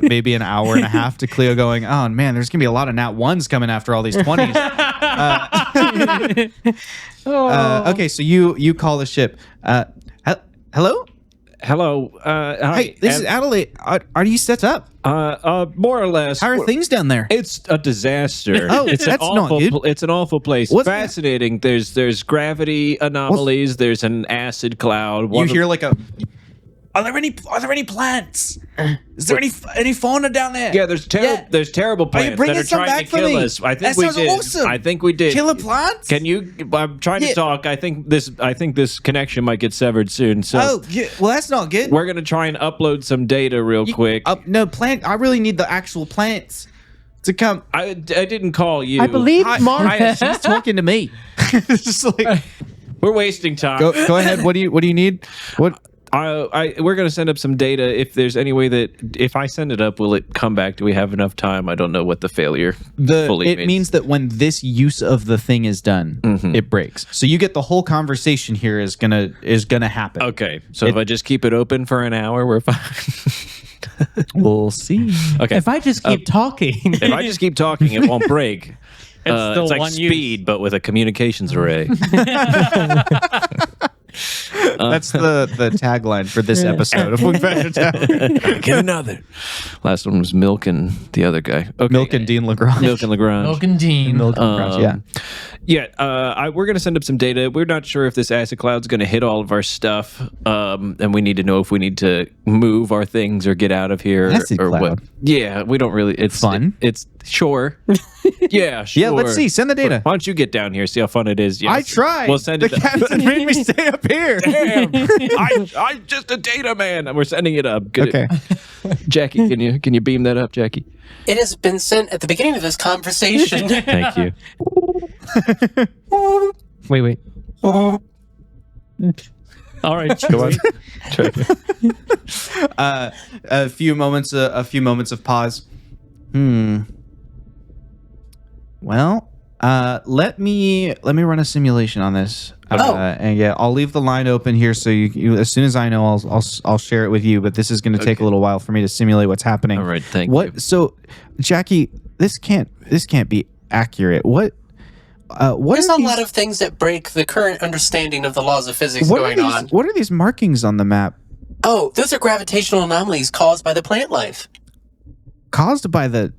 maybe an hour and a half to Cleo going, oh man, there's going to be a lot of nat 1s coming after all these 20s. Okay, so you call the ship. Hello? Hello. Hi. Hey, this is Adelaide. Are you set up? More or less. How are things down there? It's a disaster. Oh, it's that's an not awful, good. It's an awful place. What's- Fascinating. There's gravity anomalies. There's an acid cloud. You hear like a... Are there any plants? Is there any fauna down there? Yeah, there's terrible plants bringing that are some trying back to for kill me? us. I think That we sounds did. awesome. I think we did. Killer plants? Can you? I'm trying to talk. I think this connection might get severed soon. So Oh, yeah, well, that's not good. we're gonna try and upload some data real quick. No, plant. I really need the actual plants to come. I didn't call you. I believe Mark. She's talking to me. It's just like, We're wasting time. go ahead. What do you need? What? We're going to send up some data. If there's any way that if I send it up, will it come back? Do we have enough time? I don't know what the failure fully It means that when this use of the thing is done, Mm-hmm. it breaks. So you get the whole conversation here is gonna happen. Okay, so if I just keep it open for an hour, we're fine. We'll see. Okay, If I just keep talking. if I just keep talking, it won't break. still it's like one use. speed, but with a communications array. That's the tagline for this episode of Wing Factor Tower. Get another. Last one was Milk and the other guy. Okay. Milk and Dean Lagrange. Milk and Lagrange. Milk and Dean. Milk and Lagrange, yeah. We're going to send up some data. We're not sure if this acid cloud's going to hit all of our stuff, and we need to know if we need to move our things or get out of here Acid or cloud. what. Yeah, we don't really. It's Fun? It's sure. Yeah, sure. Yeah, let's see. Send the data. Why don't you get down here? See how fun it is. Yes. I tried. We'll send the it. captain made me stay up here. Damn, I'm just a data man, and we're sending it up. Good. Okay. Jackie, can you beam that up, Jackie? It has been sent at the beginning of this conversation. Thank you. Wait. All right, Go on. A few moments of pause. Well, Let me run a simulation on this. And yeah, I'll leave the line open here so you as soon as I know, I'll share it with you. But this is going to take a little while for me to simulate what's happening. All right, thank you. So, JAQI, this can't be accurate. What There's are a these, lot of things that break the current understanding of the laws of physics going on. What are these markings on the map? Oh, those are gravitational anomalies caused by the plant life. Caused by the...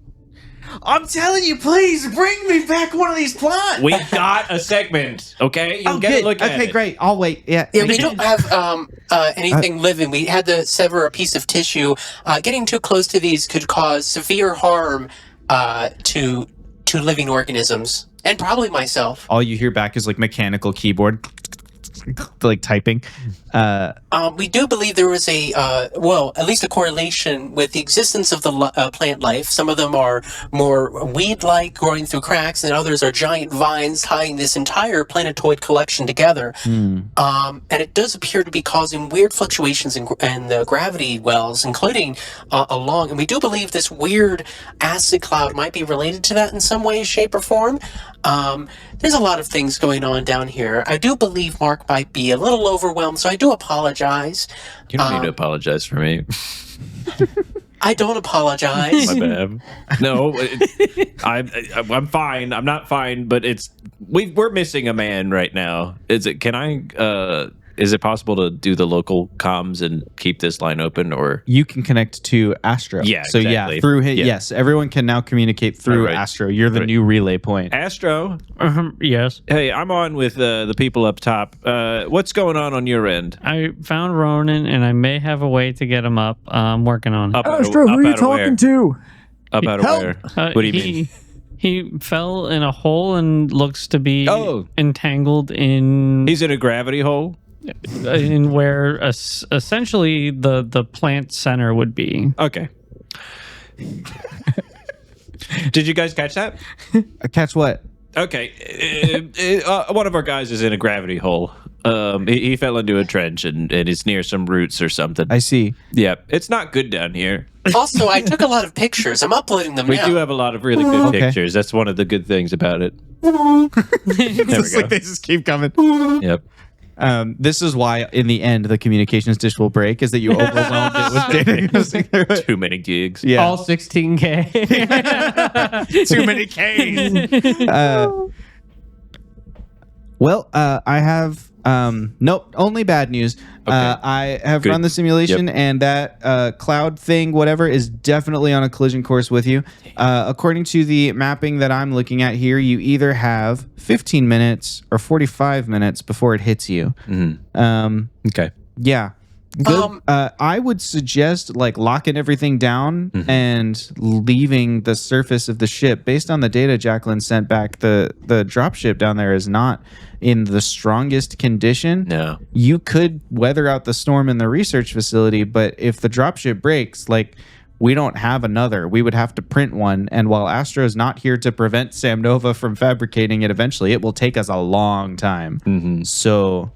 I'm telling you, please bring me back one of these plants. We got a segment, okay? You'll get a look at it. Okay, great. I'll wait. Yeah. Yeah, we don't have anything living. We had to sever a piece of tissue. Getting too close to these could cause severe harm to living organisms, and probably myself. All you hear back is like mechanical keyboard, like typing. We do believe there was at least a correlation with the existence of the plant life. Some of them are more weed-like, growing through cracks, and others are giant vines tying this entire planetoid collection together. And it does appear to be causing weird fluctuations in the gravity wells, including along. And we do believe this weird acid cloud might be related to that in some way, shape, or form. There's a lot of things going on down here. I do believe Mark might be a little overwhelmed, so I do apologize. You don't need to apologize for me. I don't apologize. My bad. No, I'm fine. I'm not fine, but we're missing a man right now. Is it possible to do the local comms and keep this line open, or You can connect to Astro. Yeah, So exactly. yeah, through his, Yeah. yes, everyone can now communicate through Right. Astro. You're the new relay point. Astro? Yes. Hey, I'm on with the people up top. What's going on your end? I found Ronan, and I may have a way to get him up. I'm working on it. Up out of where? to? Up out of where? What do you mean? He fell in a hole and looks to be Oh. entangled in He's in a gravity hole? where essentially the plant center would be. Okay. Did you guys catch that? Catch what? Okay. One of our guys is in a gravity hole. He fell into a trench and is near some roots or something. I see. Yeah, it's not good down here. Also, I took a lot of pictures. I'm uploading them We now. do have a lot of really good Okay. pictures. That's one of the good things about it. It's like they just keep coming. Yep. This is why, in the end, the communications dish will break. Is that you overwhelmed it with data? Too many gigs. Yeah. All 16K. Too many Ks. Well, I have nope, only bad news. I have Good. run the simulation, and that cloud thing, whatever, is definitely on a collision course with you. According to the mapping that I'm looking at here, you either have 15 minutes or 45 minutes before it hits you. Okay. Yeah. Good. I would suggest like locking everything down and leaving the surface of the ship. Based on the data JAQLINE sent back, the dropship down there is not in the strongest condition. No. You could weather out the storm in the research facility, but if the dropship breaks, like, we don't have another. We would have to print one. And while Astro's not here to prevent Sam Nova from fabricating it eventually, it will take us a long time. So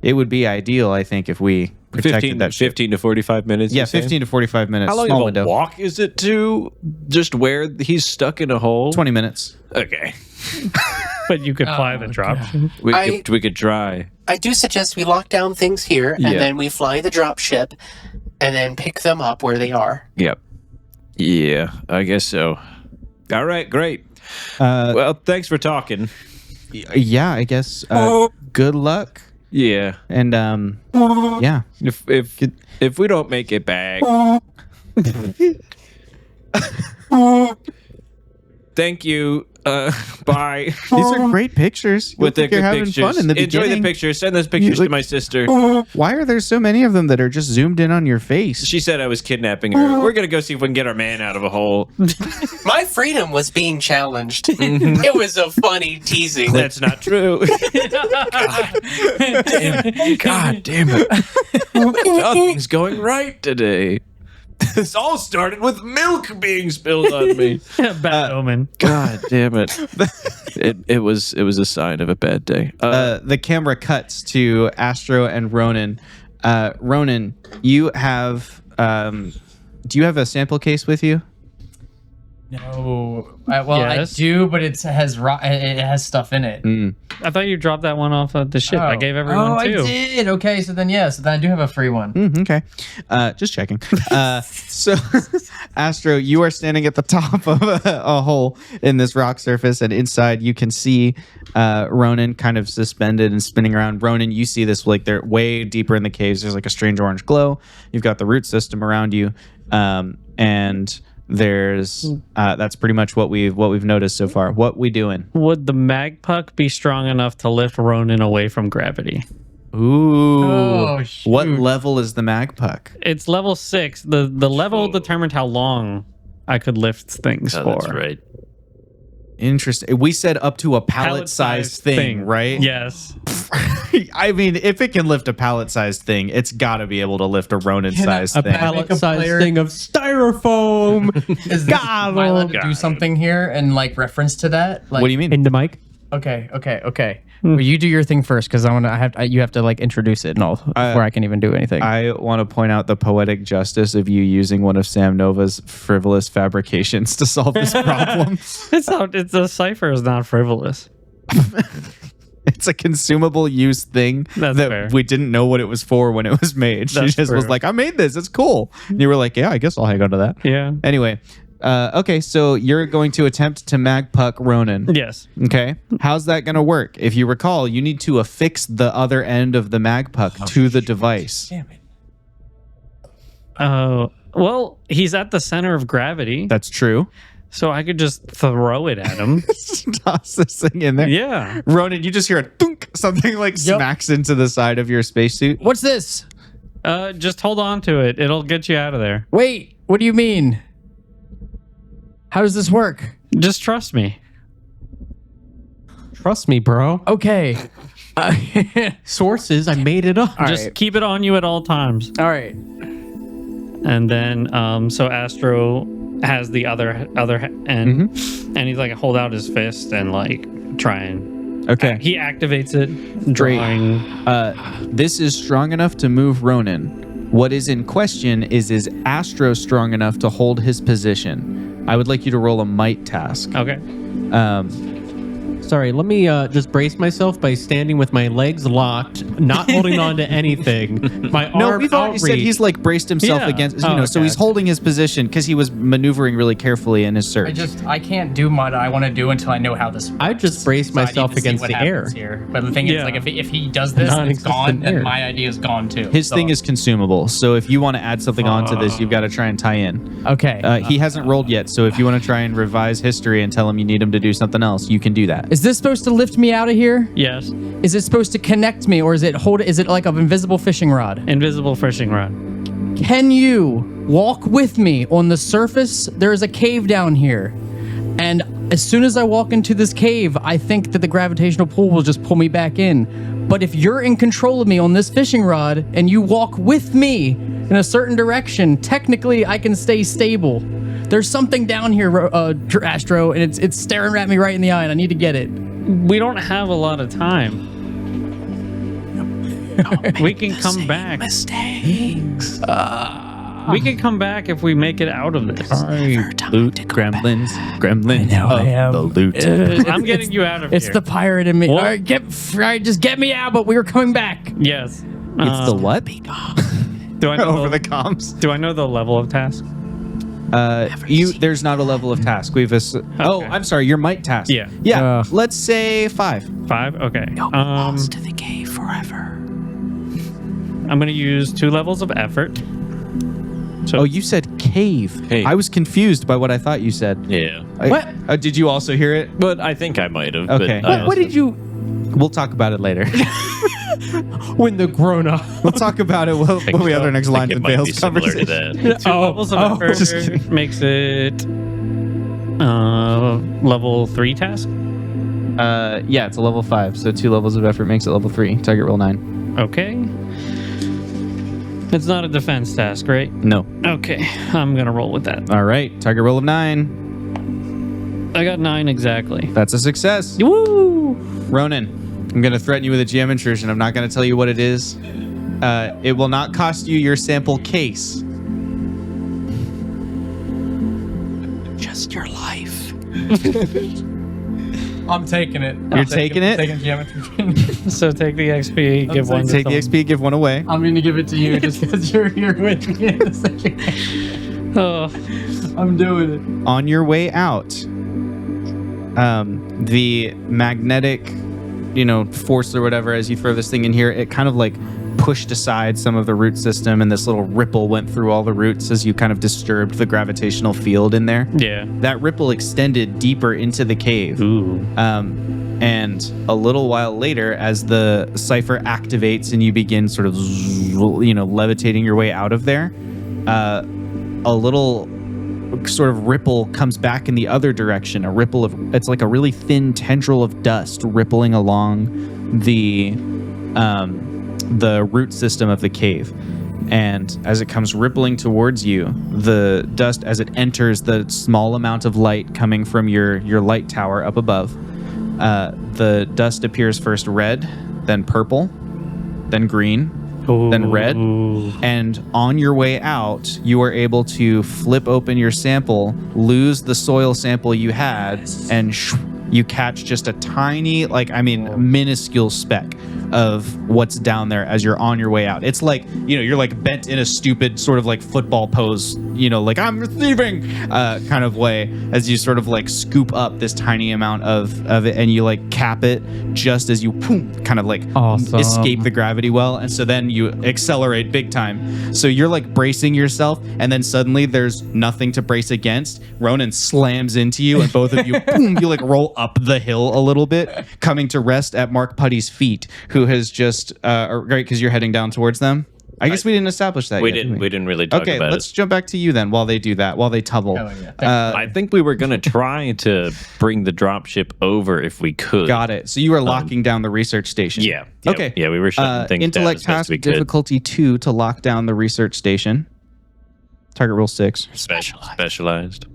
it would be ideal, I think, if we protected that ship. 15 to 45 minutes? Yeah, you say? 15 to 45 minutes. How long Small of a window. walk is it to just where he's stuck in a hole? 20 minutes. Okay. But you could fly the dropship. We could try. I do suggest we lock down things here, and then we fly the dropship, and then pick them up where they are. Yep. Yeah, I guess so. All right, great. Well, thanks for talking. Yeah, I guess. Good luck. Yeah. And yeah. If we don't make it back. Thank you. Bye. These are great pictures. With the You're good having pictures. fun in the Enjoy beginning. the pictures. Send those pictures to my sister. Why are there so many of them that are just zoomed in on your face? She said I was kidnapping her. We're gonna go see if we can get our man out of a hole. My freedom was being challenged. It was a funny teasing. That's not true. God damn it. Nothing's going right today. This all started with milk being spilled on me. Bad omen. God damn it. It was a sign of a bad day. The camera cuts to Astro and Ronan. Ronan, you have do you have a sample case with you? No. Well, Yes. I do, but it has stuff in it. I thought you dropped that one off of the ship. I gave everyone two. I did. Okay, so then so then I do have a free one. Okay. Just checking. So, Astro, you are standing at the top of a hole in this rock surface, and inside you can see Ronan kind of suspended and spinning around. Ronan, you see this, like, they're way deeper in the caves. There's like a strange orange glow. You've got the root system around you, and there's that's pretty much what we've noticed so far. What we doing? Would the mag puck be strong enough to lift Ronan away from gravity? Ooh. Oh, shoot. What level is the mag puck? It's level 6. The level determined how long I could lift things for. That's right. Interesting. We said up to a pallet-sized thing, right? Yes. I mean, if it can lift a pallet-sized thing, it's got to be able to lift a Ronan-sized A thing. pallet-sized player- thing of styrofoam. Is this am I allowed to do something here and like reference to that? Like, What do you mean? In the mic. Okay. Well, you do your thing first because you have to like introduce it and all before I can even do anything. I want to point out the poetic justice of you using one of Sam Nova's frivolous fabrications to solve this problem. It's a cipher is not frivolous. It's a consumable use thing That's that fair. we didn't know what it was for when it was made. She That's just was true. like, I made this. It's cool. And you were like, yeah, I guess I'll hang on to that. Yeah. Anyway, okay, so you're going to attempt to mag puck Ronan. Yes. Okay. How's that going to work? If you recall, you need to affix the other end of the mag puck to the device. Damn it. Well, he's at the center of gravity, That's true. so I could just throw it at him. Toss this thing in there. Yeah. Ronan, you just hear a thunk, something like smacks into the side of your spacesuit. What's this? Just hold on to it. It'll get you out of there. Wait, what do you mean? How does this work? Just trust me. Trust me, bro. Okay. Sources, I made it up. Just keep it on you at all times. All right. And then, so Astro has the other end, and he's like hold out his fist and like try and Okay. he activates it, drawing. This is strong enough to move Ronan. What is in question is Astro strong enough to hold his position? I would like you to roll a might task. Okay. Sorry, let me just brace myself by standing with my legs locked, not holding on to anything. My No, arm we've already said outreach. he's like braced himself Yeah. against, Oh, so okay. he's holding his position because he was maneuvering really carefully in his search. I can't do what I want to do until I know how this works. I just braced So I need myself to see against what the air. happens here. But the thing Yeah. is, like, if he does this and it's Non-existent gone, then air. my idea is gone too. His So- thing is consumable, so if you want to add something onto this, you've got to try and tie in. Okay. He hasn't rolled yet, so if you want to try and revise history and tell him you need him to do something else, you can do that. Is this supposed to lift me out of here? Yes. Is it supposed to connect me, or is it like an invisible fishing rod? Invisible fishing rod. Can you walk with me on the surface? There is a cave down here. And as soon as I walk into this cave, I think that the gravitational pull will just pull me back in. But if you're in control of me on this fishing rod and you walk with me in a certain direction, technically I can stay stable. There's something down here, Astro, and it's staring at me right in the eye, and I need to get it. We don't have a lot of time. We can come back. We can come back if we make it out of this. Loot, gremlins of the loot. I'm getting you out of It's here. the pirate in me. What? All right, just get me out, but we were coming back. Yes. It's the what? Do I know Over the comms. Do I know the level of task? There's not a level of task. Oh, I'm sorry, your might task. Yeah. Yeah. Let's say 5. 5? Okay. To the cave forever. I'm going to use 2 levels of effort. So Oh, you said cave. Cave. I was confused by what I thought you said. Yeah. What? Did you also hear it? But I think I might have. Okay. But What did you? We'll talk about it later. when the grown-up. We'll talk about it when we have our next lines and fails conversation. Two levels of just effort kidding. makes it level 3 task. Yeah, it's a level 5, so 2 levels of effort makes it level 3. Target roll 9. Okay. It's not a defense task, right? No. Okay. I'm going to roll with that. All right. Target roll of 9. I got 9 exactly. That's a success. Woo! Ronan, I'm going to threaten you with a GM intrusion. I'm not going to tell you what it is. It will not cost you your sample case. Trust your life. I'm taking it. You're taking it? Taking geometry. So take the XP, give one. Take the XP, give one away. I'm going to give it to you just because you're here with me in the second. Oh, I'm doing it. On your way out, the magnetic, force or whatever, as you throw this thing in here, it kind of like pushed aside some of the root system, and this little ripple went through all the roots as you kind of disturbed the gravitational field in there. yeah. That ripple extended deeper into the cave. Ooh. And a little while later, as the cipher activates and you begin sort of, levitating your way out of there, a little sort of ripple comes back in the other direction. It's like a really thin tendril of dust rippling along the root system of the cave. And as it comes rippling towards you, the dust, as it enters the small amount of light coming from your light tower up above, the dust appears first red, then purple, then green, then red. And on your way out, you are able to flip open your sample, lose the soil sample you had, and you catch just a tiny, minuscule speck of what's down there as you're on your way out. It's like, you're like bent in a stupid sort of like football pose, like I'm receiving kind of way, as you sort of like scoop up this tiny amount of it, and you like cap it just as you kind of like Awesome. escape the gravity well. And so then you accelerate big time. So you're like bracing yourself, and then suddenly there's nothing to brace against. Ronan slams into you, and both of you, you like roll up the hill a little bit, coming to rest at Mark Putty's feet, who has just, right, because you're heading down towards them. I guess we didn't establish that We yet. didn't. We didn't really talk Okay, about let's it. jump back to you then while they do that, while they tumble. I think we were gonna try to bring the dropship over if we could. Got it. So you are locking down the research station. Yeah. Okay. Yeah, we were shutting things intellect down as task best we could. difficulty 2 to lock down the research station. Target rule 6. Specialized.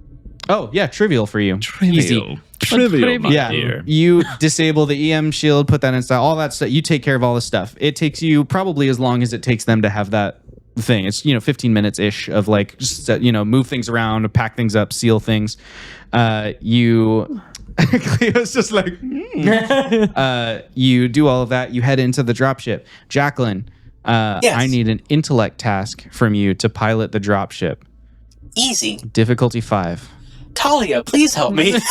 Oh, yeah, trivial for you. Easy. Trivial, my Yeah, dear. you disable the EM shield, put that inside, all that stuff. You take care of all the stuff. It takes you probably as long as it takes them to have that thing. It's 15 minutes ish of like just move things around, pack things up, seal things. You Cleo's just like you do all of that. You head into the dropship. JAQLINE, Yes. I need an intellect task from you to pilot the dropship. Easy. Difficulty 5. Talia, please help me. That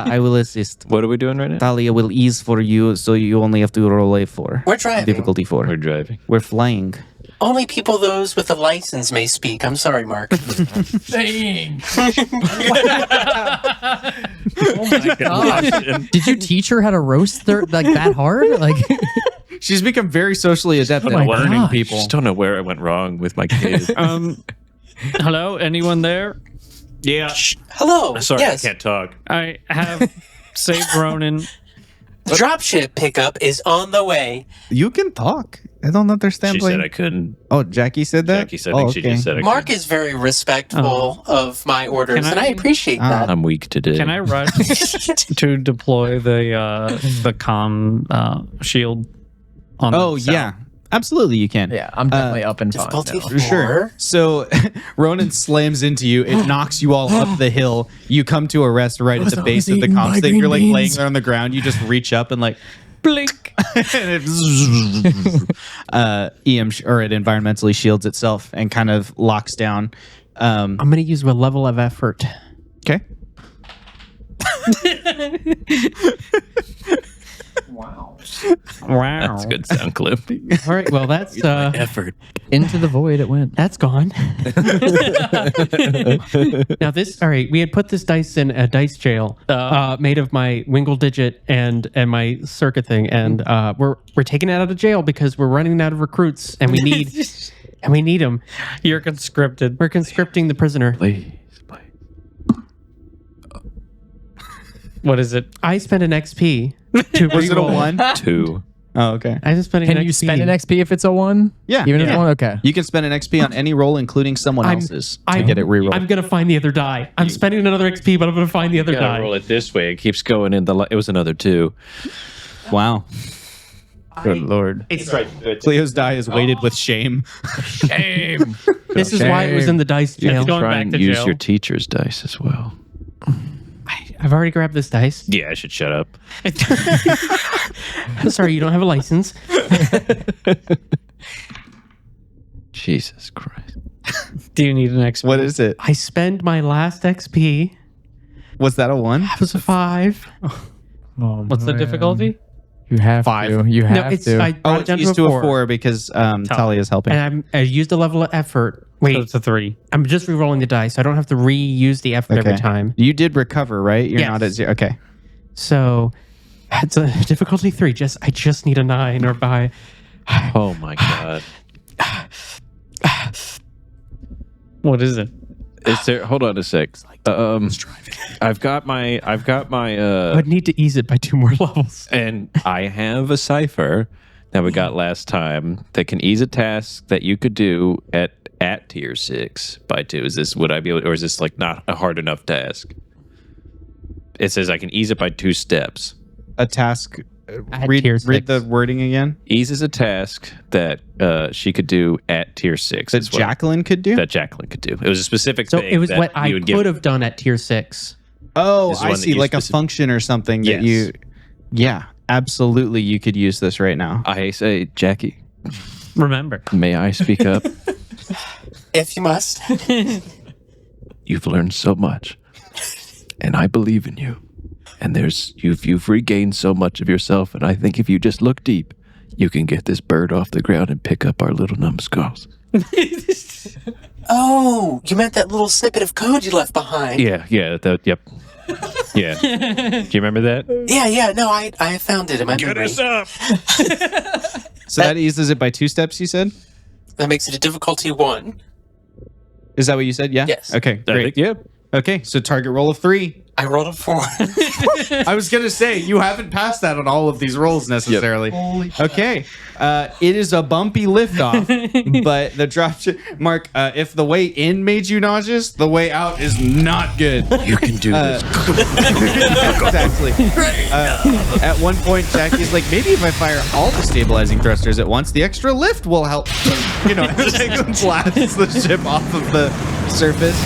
I will assist. What are we doing right now? Talia will ease for you, so you only have to roll a 4. We're driving. Difficulty 4. We're driving. We're flying. Only people those with a license may speak. I'm sorry, Mark. Dang. Gosh. Did you teach her how to roast that hard? Like, She's become very socially adept my at learning gosh. people. Just don't know where I went wrong with my kid. Hello, anyone there? Yeah. Hello. Sorry, Yes. I can't talk. I have saved Ronan. Dropship pickup is on the way. You can talk. I don't understand. She said I couldn't. Oh, Jackie said that? Jackie said, I think she just said I Mark couldn't. is very respectful of my orders, Can and I I- appreciate that. I'm weak today. Can I rush to deploy the comm shield on Oh, the south? yeah. Absolutely, you can. yeah, I'm definitely up and Difficulty talking. 4. Sure. So Ronan slams into you. It knocks you all up the hill. You come to a rest right at the base of the eating my comms thing. green You're like beans. laying there on the ground. You just reach up and like Blink. and it environmentally shields itself and kind of locks down. I'm going to use a level of effort. Okay. Wow. That's a good sound clip. All right, well, that's Effort. Into the void it went. that's gone. Now all right, we had put this dice in a dice jail made of my Wingle digit and my circuit thing, and we're taking it out of jail because we're running out of recruits, and we need them. You're conscripted. We're conscripting the prisoner. Please. What is it? I spent an XP to Was it a reroll. 1? 2. Oh, okay. I just spent an Can XP. you spend an XP if it's a 1? Yeah. Even if it's Yeah. 1? Okay. You can spend an XP on any roll, including someone else's, to get it rerolled. I'm gonna find the other die. I'm spending another XP, but I'm gonna find the other Gotta die. roll it this way. It keeps going in the. It was another 2. Wow. Good lord. It's right. Cleo's die is weighted with shame. Shame. This is why it was in the dice You jail. have to Going try back and to use jail. your teacher's dice as well. I've already grabbed this dice. Yeah, I should shut up. Sorry, you don't have a license. Jesus Christ. Do you need an XP? What is it? I spend my last XP. Was that a 1? That was a 5. What's the difficulty? You have 5. to. You have No, it's to. I Oh, brought it it's down used to to a a 4 because Talia is helping. And I used a level of effort. Wait, So it's a 3. I'm just re-rolling the dice. I don't have to reuse the effort every time. You did recover, right? You're Yes. not at 0. Okay. So it's a difficulty 3. I just need a 9 or by. Oh my god. What is it? Is there hold on a sec. I've got my I'd need to ease it by 2 more levels. and I have a cipher that we got last time that can ease a task that you could do at tier 6 by 2. Would I be able, or is this like not a hard enough task? It says I can ease it by 2 steps. A task. At Read tier read 6. the wording again. Eases a task that she could do at tier 6. That is what- JAQLINE could do? that JAQLINE could do. It was a specific So thing. it was that what I you would give- could have done at tier 6. Oh, This is I one that see. you Like a specific- function or something that Yes. you. Yeah, absolutely. You could use this right now. I say, Jackie, Remember. may I speak up? If you must. You've learned so much, and I believe in you. And you've regained so much of yourself, and I think if you just look deep, you can get this bird off the ground and pick up our little numbskulls. Oh, you meant that little snippet of code you left behind. Yeah, yep. Yeah. Do you remember that? Yeah, no, I found it in my memory. up! So that eases it by 2 steps, you said? That makes it a difficulty 1. Is that what you said? Yeah? Yes. Okay, great. Yeah. Okay, so target roll of 3. I rolled a 4. I was going to say, you haven't passed that on all of these rolls necessarily. Okay, it is a bumpy liftoff, but the dropship... Mark, if the way in made you nauseous, the way out is not good. You can do this. Exactly. At one point, Jackie's like, maybe if I fire all the stabilizing thrusters at once, the extra lift will help. Blasts the ship off of the surface.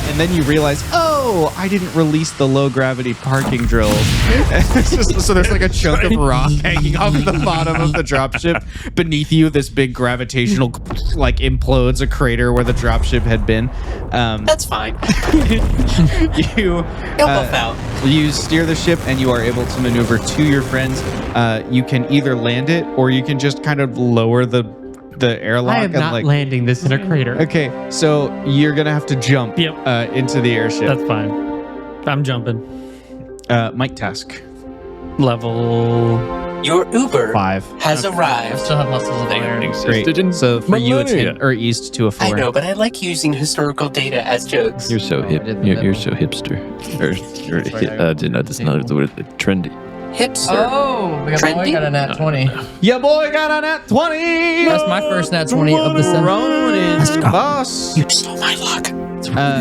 And then you realize, oh, I didn't release the low gravity parking drills. So there's like a chunk of rock hanging off the bottom of the dropship. Beneath you, this big gravitational, like, implodes a crater where the dropship had been. That's fine. You It'll buff out. you steer the ship and you are able to maneuver to your friends. You can either land it or you can just kind of lower the airlock. I am and not landing this in a crater. Okay, so you're gonna have to jump Yep. into the airship. That's fine. I'm jumping. Mike task Level. Your Uber 5. has arrived. Still have muscles of fire. Great. So for you, it's millennia. hit or eased to a 4. I know, but I like using historical data as jokes. You're so hip. I did the You're middle. so hipster. That's not the word. Trendy. Hipster. Oh, we Trendy? got a nat 20. Yeah, boy, got a nat 20. That's my first nat 20 of the 7. Ronan, boss. You stole my luck.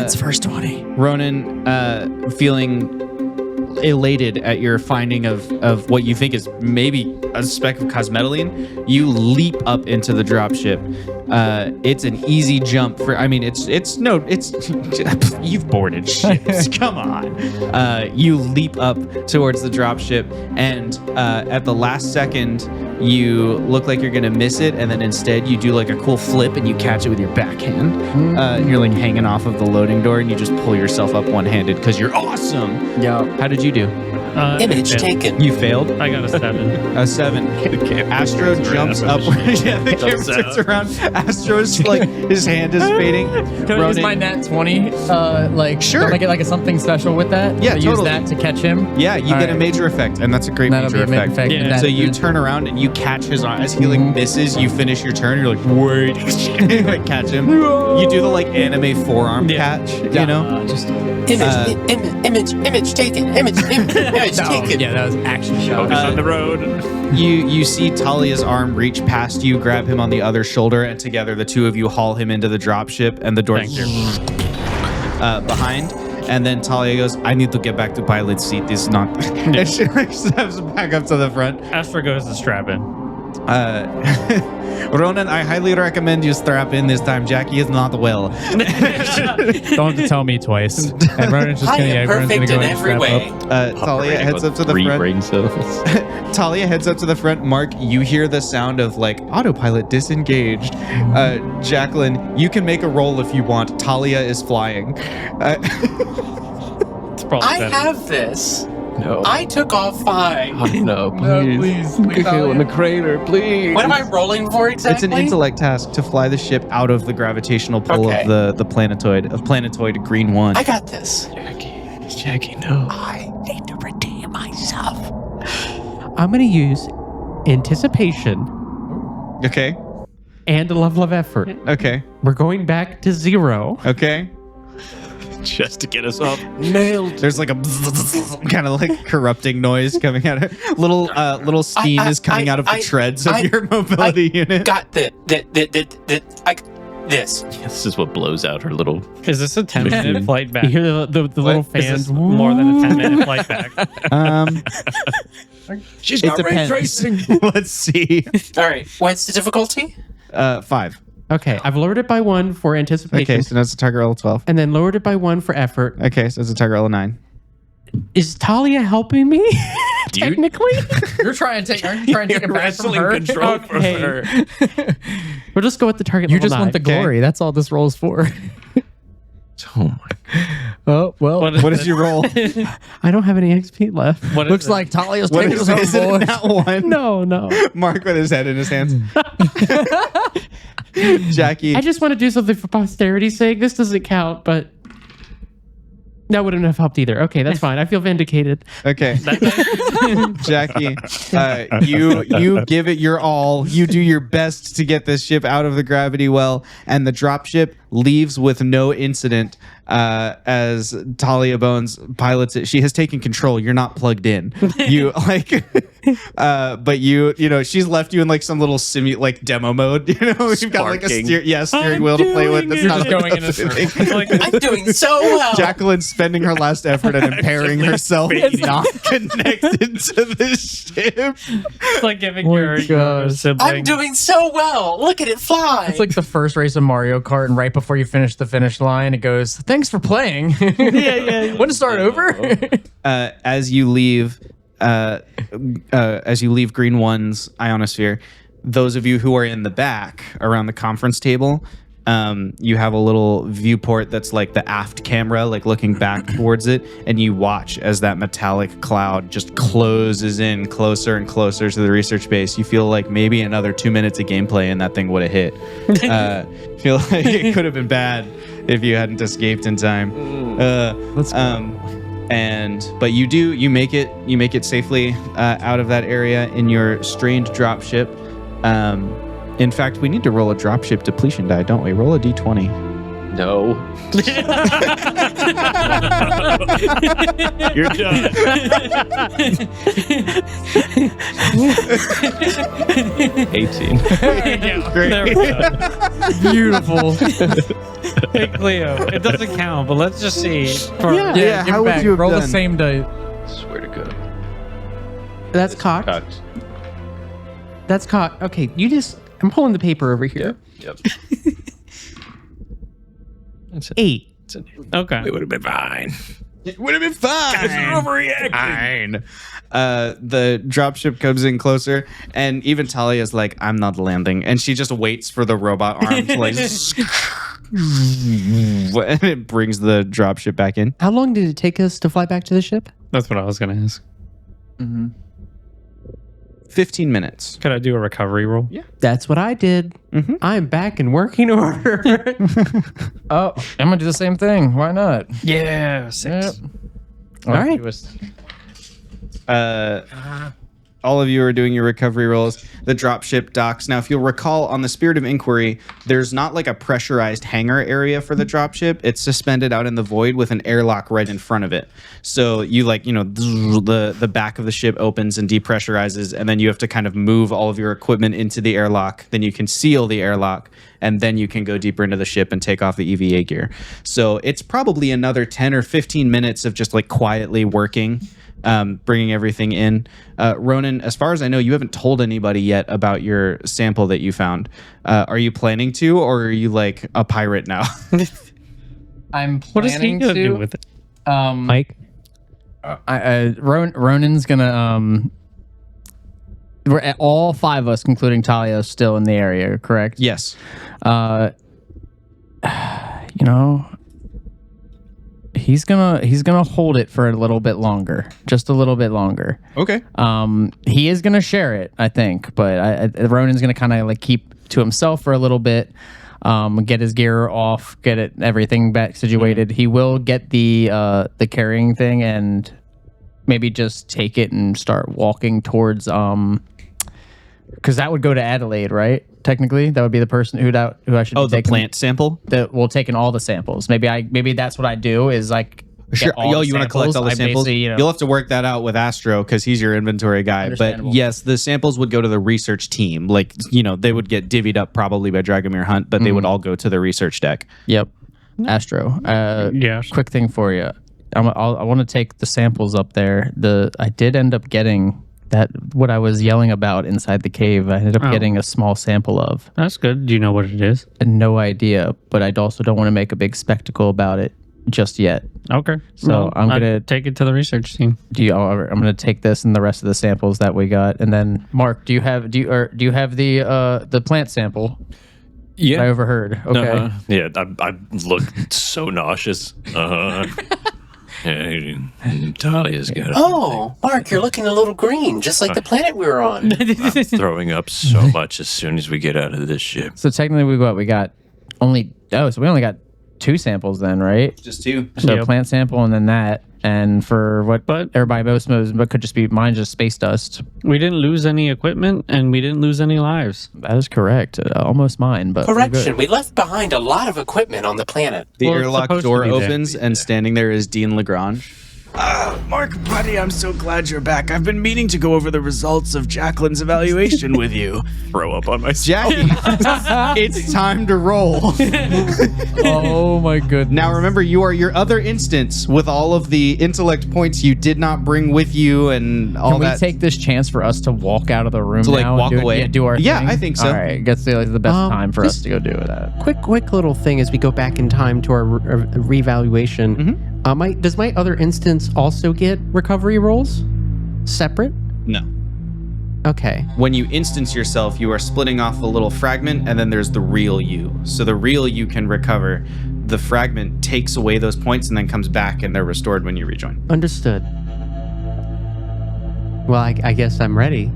It's first 20. Ronan, feeling elated at your finding of what you think is maybe a speck of cosmetalene, you leap up into the dropship. It's an easy jump for. I mean, it's you've boarded ships. Come on. You leap up towards the dropship, and at the last second, you look like you're gonna miss it, and then instead you do like a cool flip and you catch it with your backhand. You're like hanging off of the loading door, and you just pull yourself up one-handed because you're awesome. Yeah. How did you do? Image failed. taken. You failed. I got a 7. A 7. Astro jumps up. Yeah, the camera turns around. Astro's like his hand is fading. Is my nat 20 like Sure. Don't I get like a something special with that? Yeah, I use totally. that to catch him. Yeah, you All get a right. major effect, and that's a great That'll be major a major effect. effect. Yeah. So you turn around and you catch his eye. As he like misses, you finish your turn. You're like, wait, you, like catch him. You do the like anime forearm catch, you know? just Image taken. Image taken. yeah, that was action shot. Focus on the road. You see Talia's arm reach past you, grab him on the other shoulder, and together the two of you haul him into the dropship, and the door Thank you. behind. And then Talia goes, I need to get back to pilot's seat. This is not. And she like steps back up to the front. Astro goes to strap in. Ronan, I highly recommend you strap in this time. JAQI is not well. Don't have to tell me twice. And Ronan's just I gonna, am Ronan's gonna perfect go in ahead and every strap way. up. Talia heads up to the Three front. brain cells. Talia heads up to the front. Mark, you hear the sound of like autopilot disengaged. JAQLINE, you can make a roll if you want. Talia is flying. It's probably I better. have this. No. I took off 5. Oh, no, please. Go in the crater, please. What am I rolling for exactly? It's an intellect task to fly the ship out of the gravitational pull Okay. of the planetoid Green-1. I got this. JAQI, no. I need to redeem myself. I'm going to use anticipation Okay. and a level of effort. Okay. We're going back to 0. Okay. Just to get us up. Nailed. There's like a kind of like corrupting noise coming out. Little steam is coming out of the treads of your mobility unit. Got this. This is what blows out her little. Is this a 10-minute flight back? You hear the little Is fans. this more than a 10-minute flight back? She's It depends. Let's see. All right. What's the difficulty? 5. Okay, I've lowered it by 1 for anticipation. Okay, so that's a target roll of 12. And then lowered it by 1 for effort. Okay, so it's a target roll of 9. Is Talia helping me? Technically? You're trying to take. Aren't you trying to take it back from her? Okay. We'll just go with the target You level just 9. want the glory. That's all this roll's for. Oh my. Oh well. What is your roll? I don't have any XP left. What is Looks it? like Talia's What taking is, some is it boys. that one? No. Mark with his head in his hands. JAQI. I just want to do something for posterity's sake. This doesn't count, but that wouldn't have helped either. Okay, that's fine. I feel vindicated. Okay. JAQI, you give it your all. You do your best to get this ship out of the gravity well, and the dropship leaves with no incident as Talia Bones pilots it. She has taken control. You're not plugged in. You like, but you know, she's left you in like some little demo mode. You know, you've got like a steering wheel to play with. That's You're not just going in a thing. circle. Like, I'm doing so well. JAQLINE's spending her last effort and impairing herself, not connected to the ship. it's like giving Oh your gosh. sibling. I'm doing so well. Look at it fly. It's like the first race of Mario Kart, and right before you finish the finish line, it goes, "Thanks for playing." yeah. Want to start over? As you leave Green-1's ionosphere, those of you who are in the back around the conference table, you have a little viewport that's like the aft camera, like looking back towards it, and you watch as that metallic cloud just closes in closer and closer to the research base. You feel like maybe another 2 minutes of gameplay and that thing would have hit. Feel like it could have been bad if you hadn't escaped in time. Let's go. But you make it safely out of that area in your strange dropship. In fact, we need to roll a dropship depletion die, don't we? Roll a d20. No. You're done. 18. Great. There we go. Beautiful. Hey, Cleo. It doesn't count, but let's just see. Yeah, give how it would back. you have Roll the done? same die. Swear to God. That's cocked. Cocked. That's cocked. Okay, I'm pulling the paper over here. Yep. That's it. 8. Okay. It would have been fine. It would have been fine. Fine. The dropship comes in closer, and even Talia's like, "I'm not landing," and she just waits for the robot arm to like, and it brings the dropship back in. How long did it take us to fly back to the ship? That's what I was going to ask. 15 minutes. Could I do a recovery roll? Yeah. That's what I did. Mhm. I'm back in working order. Oh, I'm gonna do the same thing. Why not? Yeah. 6. Yep. All right. All of you are doing your recovery rolls. The dropship docks. Now, if you'll recall, on the Spirit of Inquiry, there's not like a pressurized hangar area for the dropship. It's suspended out in the void with an airlock right in front of it. So you the back of the ship opens and depressurizes, and then you have to kind of move all of your equipment into the airlock. Then you can seal the airlock, and then you can go deeper into the ship and take off the EVA gear. So it's probably another 10 or 15 minutes of just like quietly working bringing everything in. Ronan, as far as I know, you haven't told anybody yet about your sample that you found. Are you planning to, or are you like a pirate now? I'm What is he planning gonna to. do with it? Mike? Ronan's gonna all 5 of us, including Talia, is still in the area, correct? Yes. You know, he's gonna hold it for a little bit longer, just a little bit longer. Okay. He is gonna share it, I think, but Ronan's gonna kind of like keep to himself for a little bit, get his gear off, get everything back situated. He will get the carrying thing and maybe just take it and start walking towards because that would go to Adelaide, right? Technically, that would be the person who I should. Oh, the taking, plant sample. We'll taking all the samples. Maybe that's what I do is like. Sure. All the You want to collect all the samples? You'll have to work that out with Astro because he's your inventory guy. But Understandable. yes, the samples would go to the research team. Like, they would get divvied up probably by Dragomir Hunt, but they would all go to the research deck. Yep. Astro. Yeah. Quick thing for you. I want to take the samples up there. I did end up getting what I was yelling about inside the cave. I ended up getting a small sample of. That's good. Do you know what it is? No idea, but I also don't want to make a big spectacle about it just yet. Okay. So I'm gonna take it to the research team. I'm gonna take this and the rest of the samples that we got, and then Mark, do you have the plant sample? Yeah. I overheard. Okay. Yeah, I look so nauseous. Talia's got it. Oh, Mark, you're looking a little green, just like the planet we were on. I'm throwing up so much as soon as we get out of this ship. So technically, we got only so we only got 2 samples then, right? Just 2. So Yep. plant sample and then that, and for what But- everybody most knows, but could just be mine, just space dust. We didn't lose any equipment and we didn't lose any lives. That is correct. Almost mine, but we're Correction, good. we left behind a lot of equipment on the planet. The Well, it's airlock supposed to door be there. opens, and standing there is Dean Lagrange. Mark, buddy, I'm so glad you're back. I've been meaning to go over the results of JAQLINE's evaluation with you. Throw up on myself. Jackie, it's time to roll. Oh my goodness. Now remember, you are your other instance with all of the intellect points you did not bring with you and all Can we that. take this chance for us to walk out of the room To, like, now walk and do, away? Yeah, do our Yeah, thing? I think so. All right, gets the best time for us this- to go do that. Quick little thing as we go back in time to our revaluation. Does my other instance also get recovery rolls? Separate? No. Okay. When you instance yourself, you are splitting off a little fragment, and then there's the real you. So the real you can recover. The fragment takes away those points and then comes back, and they're restored when you rejoin. Understood. Well, I guess I'm ready.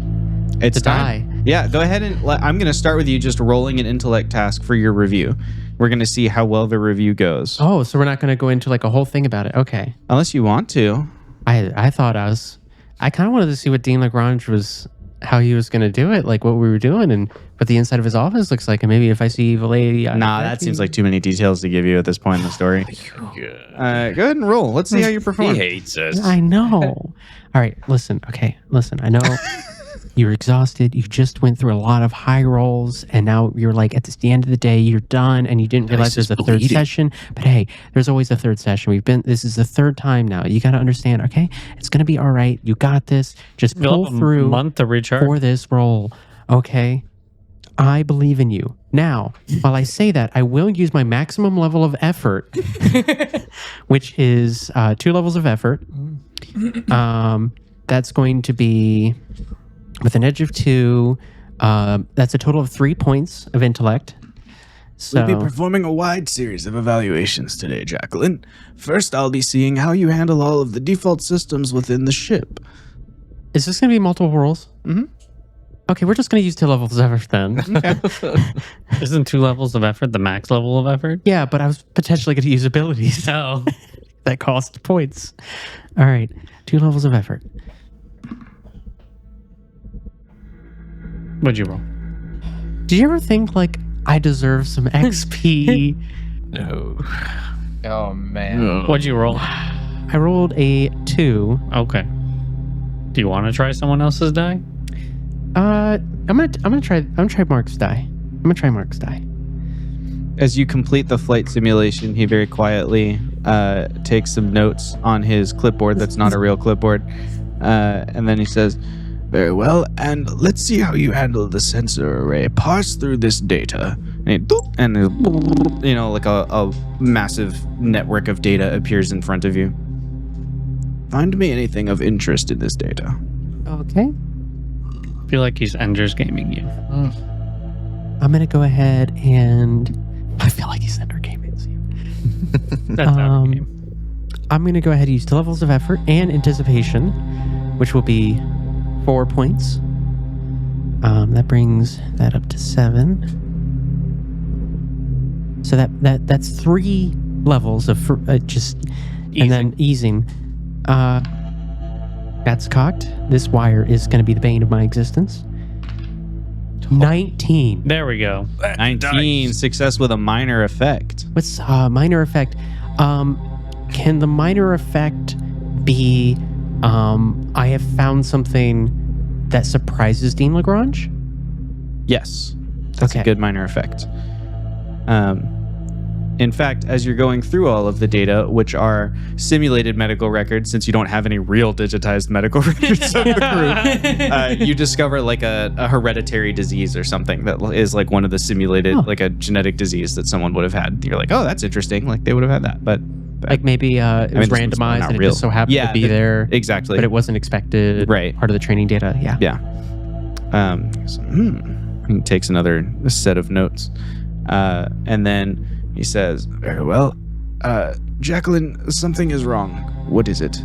It's To die. Yeah, go ahead and I'm going to start with you just rolling an intellect task for your review. We're going to see how well the review goes. Oh, so we're not going to go into like a whole thing about it. Okay. Unless you want to. I thought I kind of wanted to see what Dean Lagrange how he was going to do it, like what we were doing and what the inside of his office looks like. And maybe if I see evil lady. Nah, that seems like too many details to give you at this point in the story. Go ahead and roll. Let's see how you perform. He hates us. I know. All right, listen. Okay, listen. I know you're exhausted. You just went through a lot of high rolls, and now you're like at the end of the day, you're done, and you didn't realize there's a third session. But hey, there's always a third session. This is the 3rd time now. You got to understand. Okay, it's gonna be all right. You got this. Just You'll pull have a through month to recharge. for this roll. Okay. I believe in you. Now, while I say that, I will use my maximum level of effort, which is 2 levels of effort. That's going to be with an edge of 2. That's a total of 3 points of intellect. So, We'll be performing a wide series of evaluations today, JAQLINE. First, I'll be seeing how you handle all of the default systems within the ship. is this going to be multiple rolls? Mm-hmm. Okay, we're just going to use 2 levels of effort then. Isn't 2 levels of effort the max level of effort? Yeah, but I was potentially going to use abilities. No. That cost points. All right, 2 levels of effort. What'd you roll? Do you ever think like I deserve some XP? No. Oh man. What'd you roll? I rolled a 2. Okay. Do you want to try someone else's die? I'm gonna try Mark's die. I'm gonna try Mark's die. As you complete the flight simulation, he very quietly takes some notes on his clipboard that's not a real clipboard. And then he says, very well, and let's see how you handle the sensor array. Parse through this data. And like a massive network of data appears in front of you. Find me anything of interest in this data. Okay. I feel like he's Ender's gaming you. I'm going to go ahead and... I feel like he's Ender gaming you. That's our game. I'm going to go ahead and use 2 levels of effort and anticipation, which will be 4 points. That brings that up to 7. So that's 3 levels of just Easing. and then easing. That's cocked. This wire is going to be the bane of my existence. 19. There we go. 19, success with a minor effect. What's minor effect? Can the minor effect be I have found something that surprises Dean Lagrange? Yes, that's Okay. a good minor effect. In fact, as you're going through all of the data, which are simulated medical records, since you don't have any real digitized medical records of the crew, you discover like a hereditary disease or something that is like one of the simulated, like a genetic disease that someone would have had. You're like, oh, that's interesting. Like they would have had that, but Like maybe it was this one's randomized not and it real. just so happened to be there. Exactly. But it wasn't expected. Right. Part of the training data. Yeah. Yeah. He takes another set of notes. And then he says, very well, JAQLINE, something is wrong. What is it?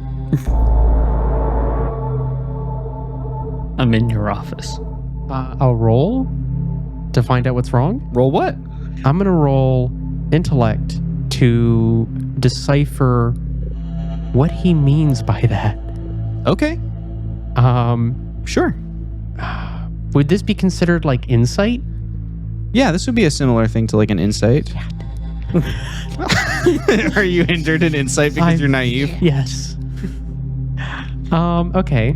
I'm in your office. I'll roll to find out what's wrong. Roll what? I'm going to roll intellect to decipher what he means by that. Okay. Sure. Would this be considered like insight? Yeah, this would be a similar thing to like an insight. Are you injured in insight because you're naive? Yes. Okay.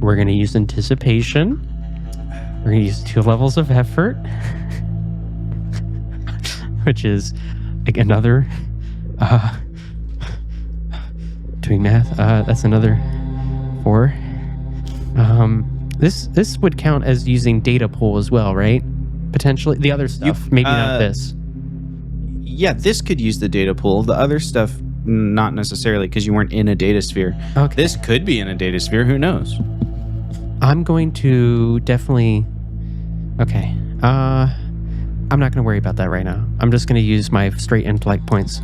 We're gonna use anticipation. We're gonna use 2 levels of effort, which is like another. Doing math. That's another 4. This would count as using data pool as well, right? Potentially the other stuff. Maybe not this. Yeah, this could use the data pool. The other stuff, not necessarily, because you weren't in a data sphere. Okay. This could be in a data sphere. Who knows? I'm going to definitely. Okay. I'm not going to worry about that right now. I'm just going to use my straight intellect points.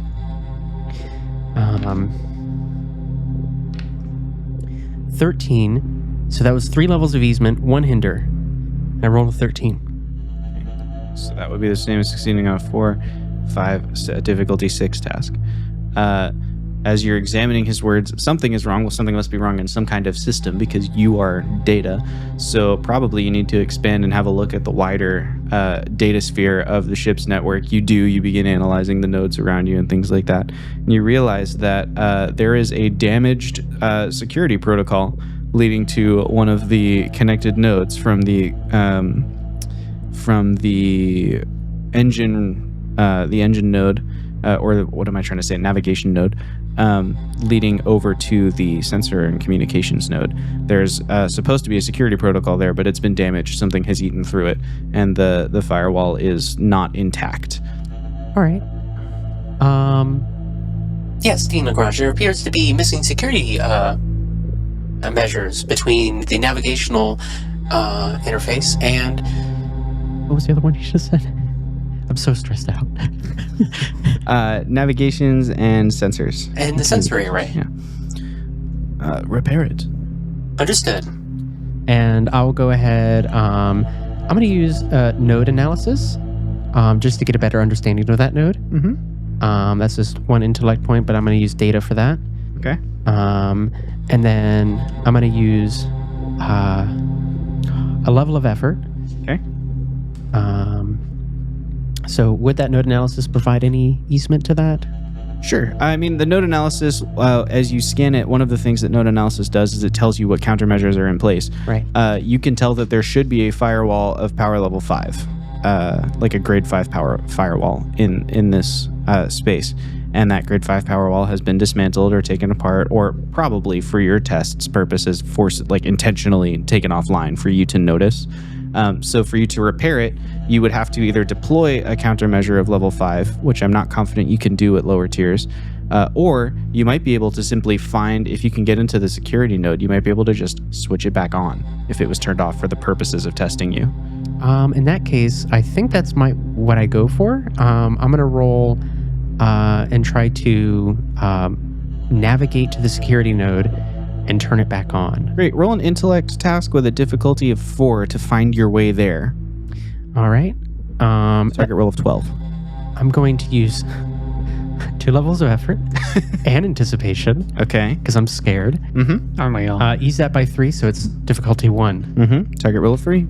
13. So that was 3 levels of easement, 1 hinder. I rolled a 13. So that would be the same as succeeding on a 4, 5, difficulty 6 task. As you're examining his words, something is wrong. Well, something must be wrong in some kind of system because you are data. So probably you need to expand and have a look at the wider data sphere of the ship's network. You begin analyzing the nodes around you and things like that. And you realize that there is a damaged security protocol leading to one of the connected nodes from the engine node, or what am I trying to say? Navigation node, leading over to the sensor and communications node. There's supposed to be a security protocol there, but it's been damaged. Something has eaten through it, and the firewall is not intact. All right. Yes, Dean Lagrange, there appears to be missing security measures between the navigational interface and... What was the other one you just said? I'm so stressed out. Navigations and sensors. And the sensory array. Yeah. Repair it. Understood. And I'll go ahead. I'm going to use node analysis just to get a better understanding of that node. Mm-hmm. That's just 1 intellect point, but I'm going to use data for that. Okay. And then I'm going to use a level of effort. Okay. So would that node analysis provide any easement to that? Sure. I mean, the node analysis, as you scan it, one of the things that node analysis does is it tells you what countermeasures are in place. Right. You can tell that there should be a firewall of power level 5, like a grade 5 power firewall in this space. and that grid 5 power wall has been dismantled or taken apart, or probably for your tests purposes, intentionally taken offline for you to notice. So for you to repair it, you would have to either deploy a countermeasure of level 5, which I'm not confident you can do at lower tiers, or you might be able to simply find, if you can get into the security node, you might be able to just switch it back on if it was turned off for the purposes of testing you. In that case, I think that's what I go for. I'm going to roll and try to navigate to the security node and turn it back on. Great. Roll an intellect task with a difficulty of 4 to find your way there. All right. Target roll of 12. I'm going to use 2 levels of effort and anticipation Okay. because I'm scared. Mm-hmm. Oh my god. Ease that by 3, so it's difficulty 1. Mm-hmm. Target roll of 3.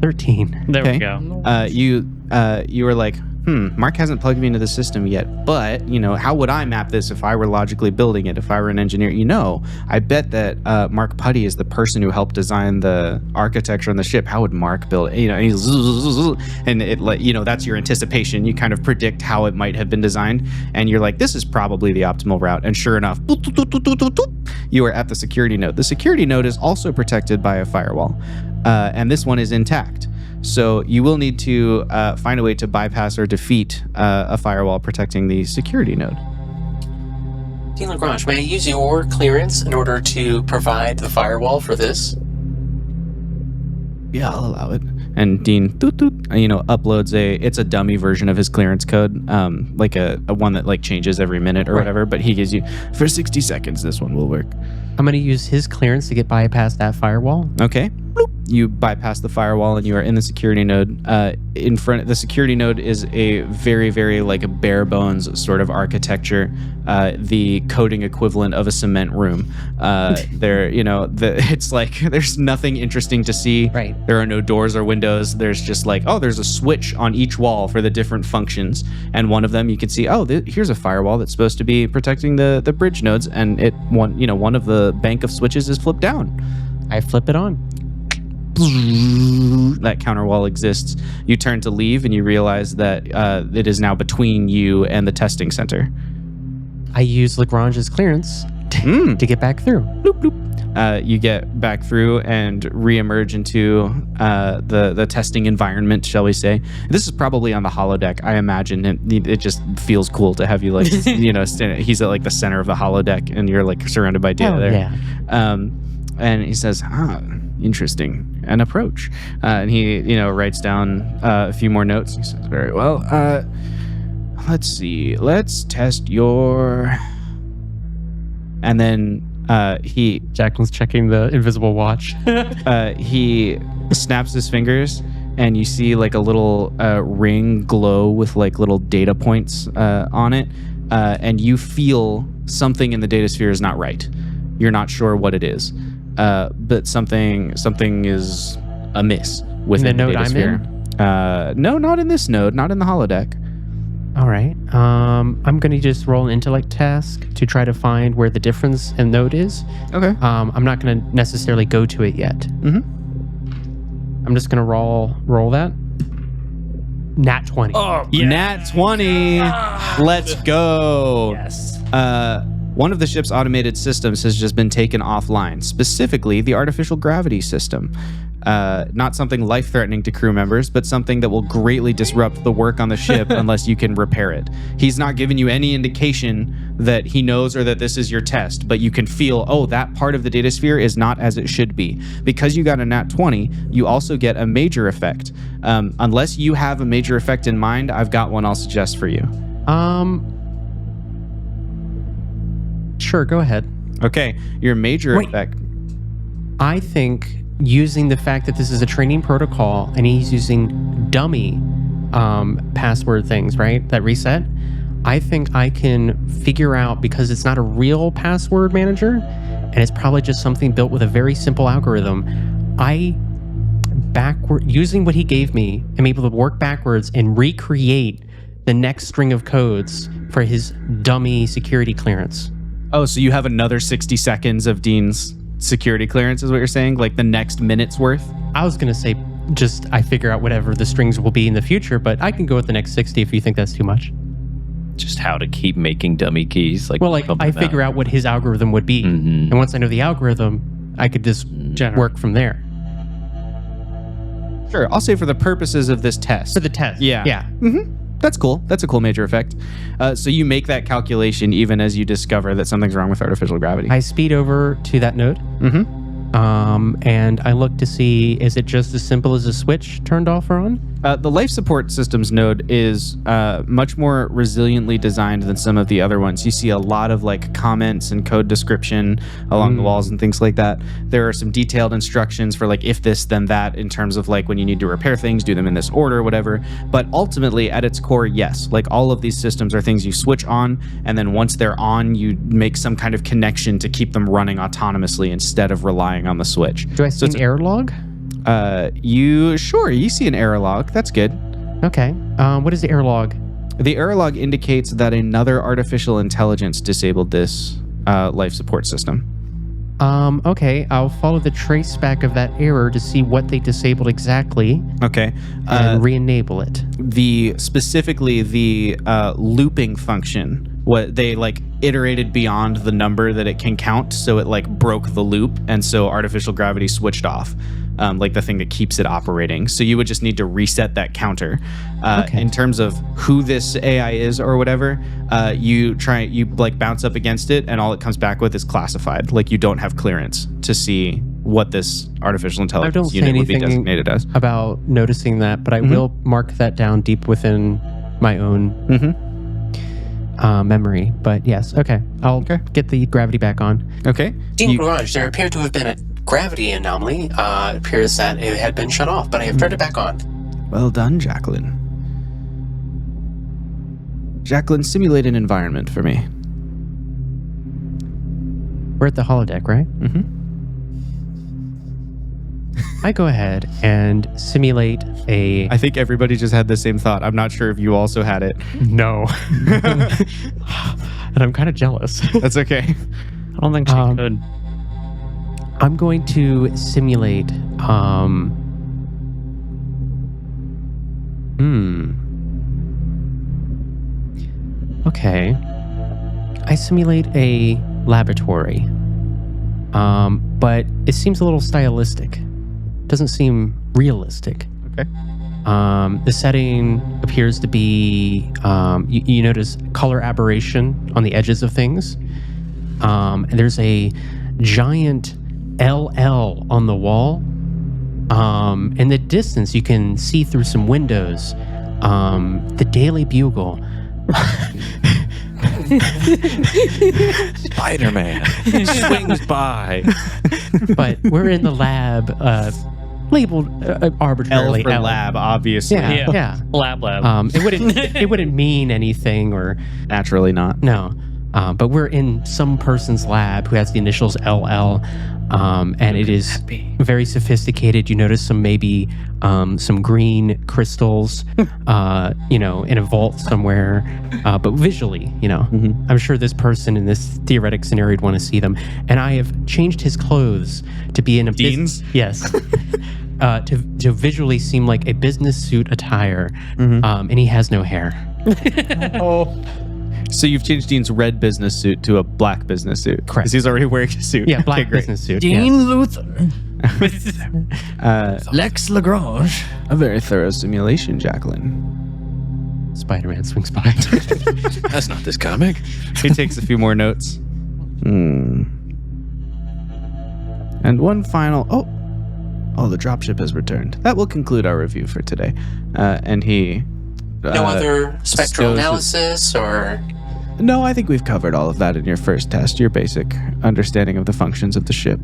13. There okay. we go. You were like, Mark hasn't plugged me into the system yet, but, how would I map this if I were logically building it, if I were an engineer? I bet that Mark Putty is the person who helped design the architecture on the ship. How would Mark build it? And that's your anticipation. You kind of predict how it might have been designed, and you're like, this is probably the optimal route. And sure enough, you are at the security node. The security node is also protected by a firewall, and this one is intact. So you will need to find a way to bypass or defeat a firewall protecting the security node. Dean Lagrange, may I use your clearance in order to provide the firewall for this? Yeah, I'll allow it. And Dean, uploads it's a dummy version of his clearance code, like a one that changes every minute or whatever. But he gives you for 60 seconds. This one will work. I'm going to use his clearance to get bypast that firewall. Okay. Bloop. You bypass the firewall and you are in the security node. In front, the security node is a very, very bare bones sort of architecture. The coding equivalent of a cement room. It's like there's nothing interesting to see. Right. There are no doors or windows. There's just there's a switch on each wall for the different functions, and one of them you can see. Here's a firewall that's supposed to be protecting the bridge nodes, and one of the bank of switches is flipped down. I flip it on. That counter wall exists. You turn to leave and you realize that it is now between you and the testing center. I use Lagrange's clearance to get back through. Bloop, bloop. You get back through and re-emerge into the testing environment, shall we say. This is probably on the holodeck, I imagine. It just feels cool to have you he's at the center of the holodeck and you're surrounded by data there. Yeah. And he says, interesting. An approach. And he, writes down a few more notes. He says, very well. Let's see. Let's test your... And then Jacqueline's checking the invisible watch. he snaps his fingers and you see a little ring glow with little data points on it. And you feel something in the data sphere is not right. You're not sure what it is. But something is amiss within the node data I'm sphere. No, not in this node, not in the holodeck. All right. I'm going to just roll an intellect task to try to find where the difference in node is. Okay. I'm not going to necessarily go to it yet. Mm-hmm. I'm just going to roll that. Nat 20. Oh, Nat 20. Let's go. yes. One of the ship's automated systems has just been taken offline, specifically the artificial gravity system. Not something life-threatening to crew members, but something that will greatly disrupt the work on the ship unless you can repair it. He's not giving you any indication that he knows or that this is your test, but you can feel, that part of the data sphere is not as it should be. Because you got a nat 20, you also get a major effect. Unless you have a major effect in mind, I've got one I'll suggest for you. Sure, go ahead. Okay, your major Wait. effect. I think using the fact that this is a training protocol and he's using dummy password things, right? That reset. I think I can figure out, because it's not a real password manager and it's probably just something built with a very simple algorithm. Using what he gave me, I'm able to work backwards and recreate the next string of codes for his dummy security clearance. Oh, so you have another 60 seconds of Dean's security clearance is what you're saying? Like the next minute's worth? I was going to say I figure out whatever the strings will be in the future, but I can go with the next 60 if you think that's too much. just how to keep making dummy keys. Like, Well, like pump I them figure out what his algorithm would be, and once I know the algorithm, I could just work from there Sure, I'll say for the purposes of this test. for the test. Yeah. yeah. That's cool. That's a cool major effect. So you make that calculation even as you discover that something's wrong with artificial gravity. I speed over to that node, and I look to see, is it just as simple as a switch turned off or on? The life support systems node is much more resiliently designed than some of the other ones. You see a lot of like comments and code description along the walls and things like that. There are some detailed instructions for like if this then that in terms of like when you need to repair things, do them in this order, whatever. But ultimately at its core, yes, like all of these systems are things you switch on, and then once they're on, you make some kind of connection to keep them running autonomously instead of relying on the switch. Do I see an error log? You see an error log. That's good. Okay. What is the error log? The error log indicates that another artificial intelligence disabled this life support system. Okay. I'll follow the trace back of that error to see what they disabled exactly Okay. and re-enable it. Specifically the looping function, what they like iterated beyond the number that it can count, so it like broke the loop, and so artificial gravity switched off. Like the thing that keeps it operating. So you would just need to reset that counter. In terms of who this AI is or whatever, you like bounce up against it, and all it comes back with is classified. Like you don't have clearance to see what this artificial intelligence unit would be designated as. About noticing that, but I will mark that down deep within my own memory. But yes, okay. I'll get the gravity back on. Okay. Dean Garage, there appeared to have been a gravity anomaly. It appears that it had been shut off, but I have turned it back on. Well done, JAQLINE. JAQLINE, simulate an environment for me. We're at the holodeck, right? I go ahead and simulate a... I think everybody just had the same thought. I'm not sure if you also had it. No. And I'm kind of jealous. That's okay. I don't think she could. I'm going to simulate Okay. I simulate a laboratory. But it seems a little stylistic. Doesn't seem realistic. Okay. The setting appears to be you notice color aberration on the edges of things. And there's a giant LL on the wall. In the distance, you can see through some windows the Daily Bugle. Spider-Man swings by. But we're in the lab, labeled arbitrarily L for lab, obviously. Yeah. Lab. It wouldn't mean anything, or Naturally not. no. But we're in some person's lab who has the initials LL, and it is very sophisticated. You notice some green crystals, in a vault somewhere. But visually, I'm sure this person in this theoretic scenario would want to see them. And I have changed his clothes to be in a Dean's? Yes. To visually seem like a business suit attire, and he has no hair. So you've changed Dean's red business suit to a black business suit. Correct. Because he's already wearing a suit. Yeah, black Okay, great. business suit. Dean yes. Luthor. Lex Lagrange. A very thorough simulation, JAQLINE. Spider-Man swings by. That's not this comic. He takes a few more notes. And one final... Oh, the dropship has returned. That will conclude our review for today. And he... No other spectral stows- analysis or... No, I think we've covered all of that in your first test, your basic understanding of the functions of the ship.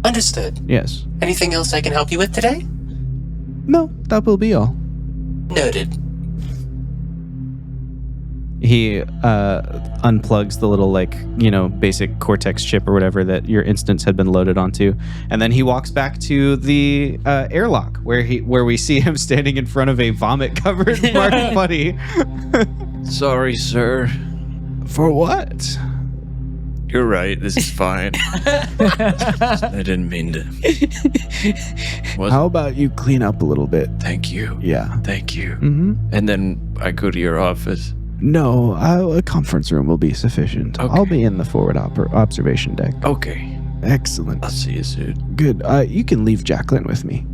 Understood. Yes. Anything else I can help you with today? No, that will be all. Noted. He unplugs the little basic Cortex chip or whatever that your instance had been loaded onto, and then he walks back to the airlock where we see him standing in front of a vomit-covered Mark Buddy. Sorry, sir. For what? You're right. This is fine. I didn't mean to. How about you clean up a little bit? Thank you. Yeah. Thank you. Mm-hmm. And then I go to your office. No, a conference room will be sufficient. Okay. I'll be in the forward observation deck. Okay. Excellent. I'll see you soon. Good. You can leave JAQLINE with me.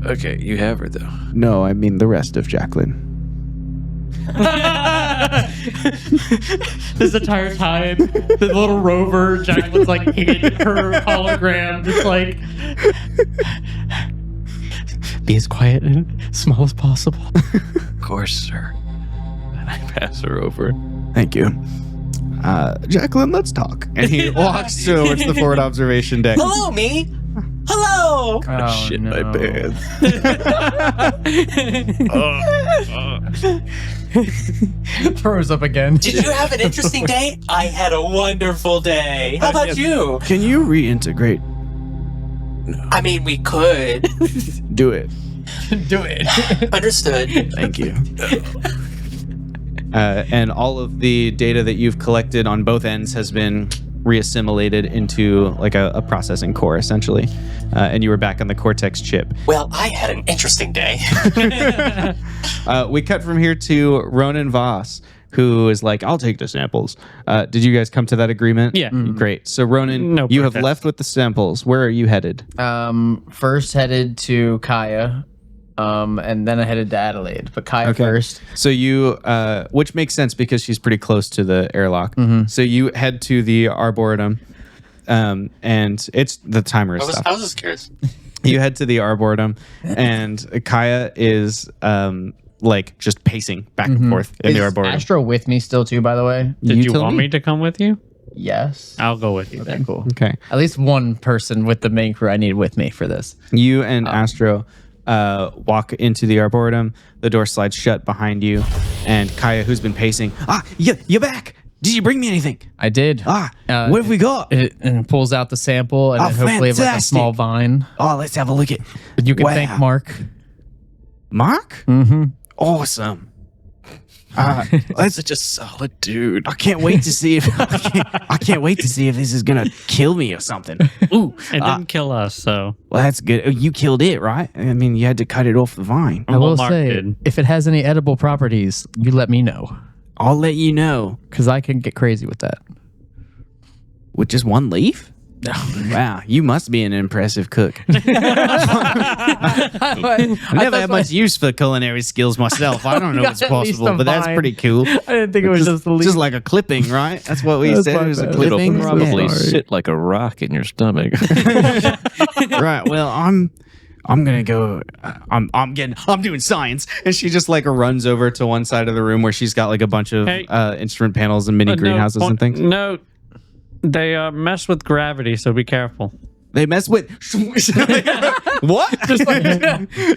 Okay, you have her though. No, I mean the rest of JAQLINE. This entire time, the little rover, Jacqueline's like hid her hologram, just like be as quiet and small as possible. Of course, sir. And I pass her over. Thank you. JAQLINE, let's talk. And he walks towards the forward observation deck. Hello, me. Hello. Oh, Shit my no. pants. Throws up again. Did you have an interesting day? I had a wonderful day. How about you? Can you reintegrate? I mean, we could. Do it. Do it. Understood. Thank you. And all of the data that you've collected on both ends has been reassimilated into like a processing core, essentially. And you were back on the Cortex chip. Well, I had an interesting day. We cut from here to Ronan Voss, who is like, I'll take the samples. Did you guys come to that agreement? Yeah. Great. So Ronan, No you have protest. left with the samples. Where are you headed? First headed to Kaya, and then I headed to Adelaide. But Kaya first. So you, which makes sense because she's pretty close to the airlock. So you head to the Arboretum, and it's the timer is stopped. I was just curious. You head to the Arboretum, and Kaya is like just pacing back and forth in the Is Arboretum. Astro with me still too, by the way? Did you tell want me to come with you? Yes. I'll go with you Okay, then. cool. Okay. At least one person with the main crew I need with me for this. You and Astro walk into the Arboretum. The door slides shut behind you, and Kaya, who's been pacing, you're back. Did you bring me anything? I did. What have we got? And pulls out the sample and Oh, then hopefully have like a fantastic. small vine. Oh, let's have a look at. You can Wow. thank Mark. Mark? Mm-hmm. Awesome. That's such a solid dude. I can't wait to see if I can't wait to see if this is gonna kill me or something. Ooh, It didn't kill us, so well that's good. Oh, you killed it, right? I mean, you had to cut it off the vine. I will Mark say, did. if it has any edible properties, you let me know. I'll let you know. Because I can get crazy with that. With just one leaf? Wow, you must be an impressive cook. I Never had much use for culinary skills myself. I don't know what's Got at least possible, a but that's vine. pretty cool. I didn't think it was just the leaf. Just like a clipping, right? That's what we That's said. my It was a bad. It'll clipping. probably Yeah. sit like a rock in your stomach. Right. Well, I'm gonna go. I'm doing science, and she just like runs over to one side of the room where she's got like a bunch of Hey. instrument panels and mini greenhouses and things. No, they mess with gravity, so be careful. They mess with what? Just like,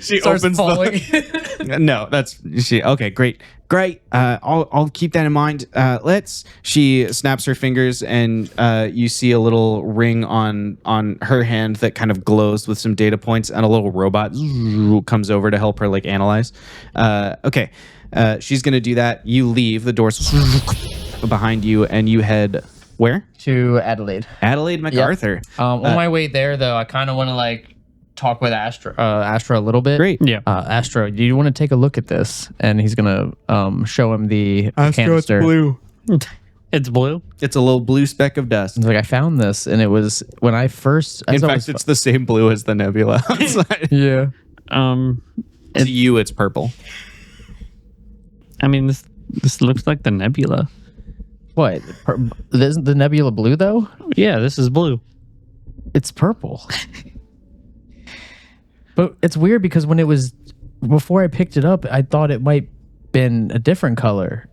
She starts opens falling. the. No, that's she. Okay, great. I'll keep that in mind. She snaps her fingers, and you see a little ring on her hand that kind of glows with some data points, and a little robot comes over to help her like analyze. Okay, she's gonna do that. You leave the doors behind you, and you head where? To Adelaide. Adelaide MacArthur. On my way there, though, I kind of want to like talk with Astro a little bit. Great. Yeah. Astro, do you want to take a look at this? And he's gonna show him the canister. It's blue. It's a little blue speck of dust. He's like, I found this, and it was when I first. In fact, it's the same blue as the nebula outside. yeah. To you, it's purple. I mean, this looks like the nebula. What? Isn't the nebula blue though? Yeah, this is blue. It's purple. But it's weird because when it was before I picked it up, I thought it might been a different color.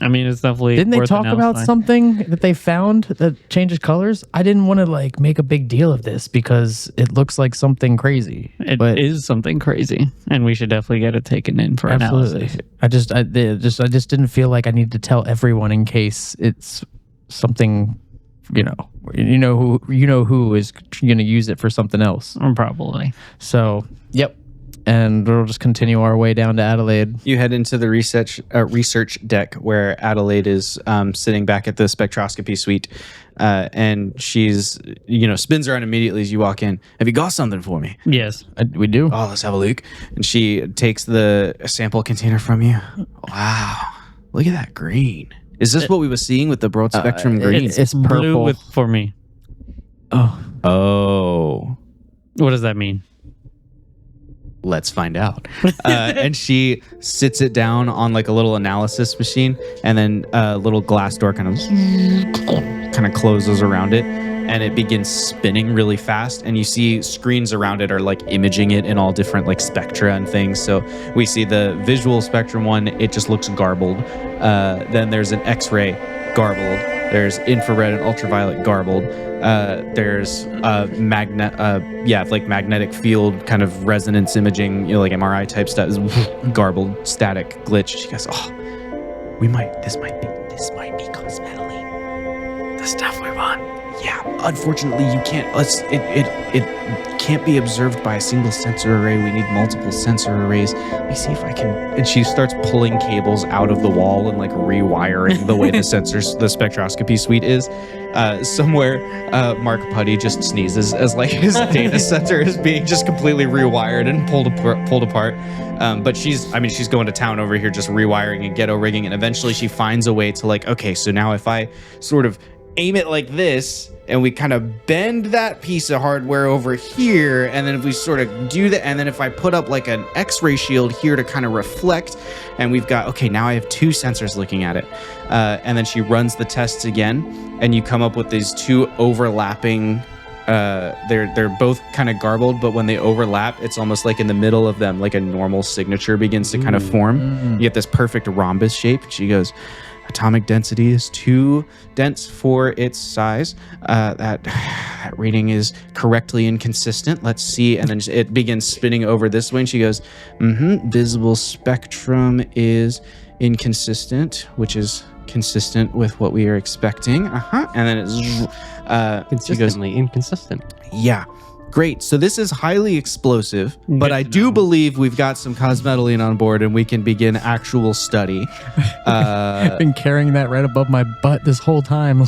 I mean, it's definitely. Didn't they worth talk an about outline. something that they found that changes colors? I didn't want to like make a big deal of this because it looks like something crazy. It is something crazy, and we should definitely get it taken in for analysis. Absolutely. I just didn't feel like I needed to tell everyone in case it's something, you know who is going to use it for something else. Probably. So, yep. and we'll just continue our way down to Adelaide. You head into the research deck where Adelaide is sitting back at the spectroscopy suite, and she's spins around immediately as you walk in. Have you got something for me? Yes. We do. Oh, let's have a look. And she takes the sample container from you. Wow, look at that green. Is this what we were seeing with the broad spectrum green? It's Blue purple. for me. Oh. What does that mean? Let's find out. And she sits it down on like a little analysis machine, and then a little glass door kind of closes around it, and it begins spinning really fast. And you see screens around it are like imaging it in all different like spectra and things. So we see the visual spectrum one, it just looks garbled. Then there's an X-ray, garbled. There's infrared and ultraviolet, garbled. There's magnetic field kind of resonance imaging, like MRI type stuff, is garbled, static, glitch. She goes, "Oh, this might be cosmetically the stuff we want." Yeah, unfortunately, you can't. It can't be observed by a single sensor array. We need multiple sensor arrays. Let me see if I can. And she starts pulling cables out of the wall and like rewiring the way the spectroscopy suite is. Somewhere, Mark Putty just sneezes as like his data center is being just completely rewired and pulled apart. But she's going to town over here just rewiring and ghetto rigging, and eventually she finds a way to like, okay, so now if I sort of aim it like this and we kind of bend that piece of hardware over here, and then if we sort of do that, and then if I put up like an X-ray shield here to kind of reflect, and we've got, okay, now I have two sensors looking at it. And then she runs the tests again, and you come up with these two overlapping, they're both kind of garbled, but when they overlap, it's almost like in the middle of them, like a normal signature begins to kind of form. You get this perfect rhombus shape. She goes, atomic density is too dense for its size. That reading is correctly inconsistent. Let's see. And then it begins spinning over this way. And she goes, visible spectrum is inconsistent, which is consistent with what we are expecting. And then it's Consistently inconsistent. yeah. Great. So this is highly explosive, but I do believe we've got some cosmetalene on board and we can begin actual study. I've been carrying that right above my butt this whole time.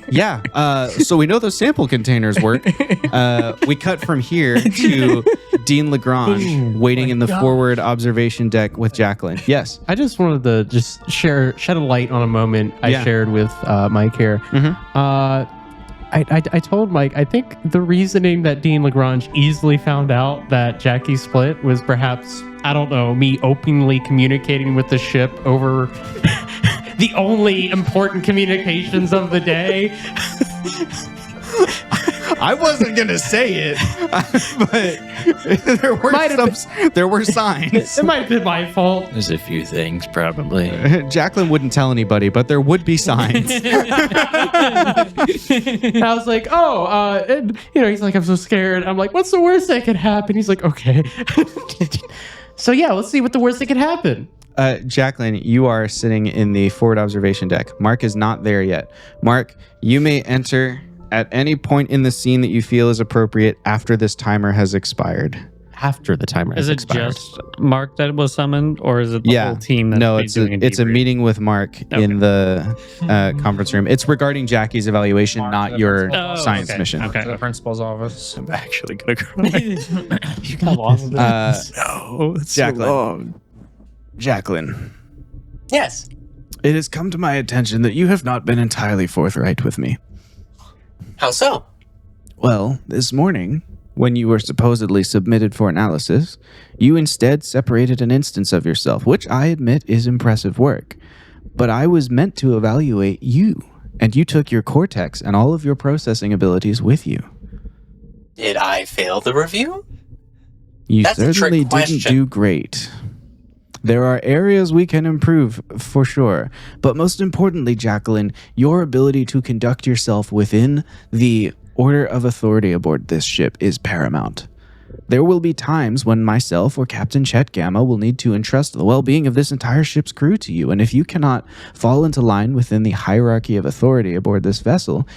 Yeah. So we know those sample containers work. We cut from here to Dean Lagrange waiting in the forward observation deck with JAQLINE. Yes. I just wanted to shed a light on a moment I shared with Mike here. I told Mike, I think the reasoning that Dean Lagrange easily found out that JAQI split was perhaps, I don't know, me openly communicating with the ship over the only important communications of the day. I wasn't going to say it, but there were signs. It might have been my fault. There's a few things, probably. JAQLINE wouldn't tell anybody, but there would be signs. I was like, and, he's like, I'm so scared. I'm like, what's the worst that could happen? He's like, okay. So yeah, let's see what the worst that could happen. JAQLINE, you are sitting in the forward observation deck. Mark is not there yet. Mark, you may enter at any point in the scene that you feel is appropriate after this timer has expired. After the timer has expired. Is it just Mark that was summoned, or is it the whole team? That's it's a meeting with Mark in the conference room. It's regarding Jackie's evaluation, not your science mission. Okay. The principal's office. I'm actually gonna cry. You got lost in this. No, it's so JAQLINE. long. JAQLINE, Yes. it has come to my attention that you have not been entirely forthright with me. How so? Well, this morning, when you were supposedly submitted for analysis, you instead separated an instance of yourself, which I admit is impressive work. But I was meant to evaluate you, and you took your cortex and all of your processing abilities with you. Did I fail the review? You That's a trick certainly didn't question. do great. There are areas we can improve, for sure. But most importantly, JAQLINE, your ability to conduct yourself within the order of authority aboard this ship is paramount. There will be times when myself or Captain Chet Gamma will need to entrust the well-being of this entire ship's crew to you, and if you cannot fall into line within the hierarchy of authority aboard this vessel,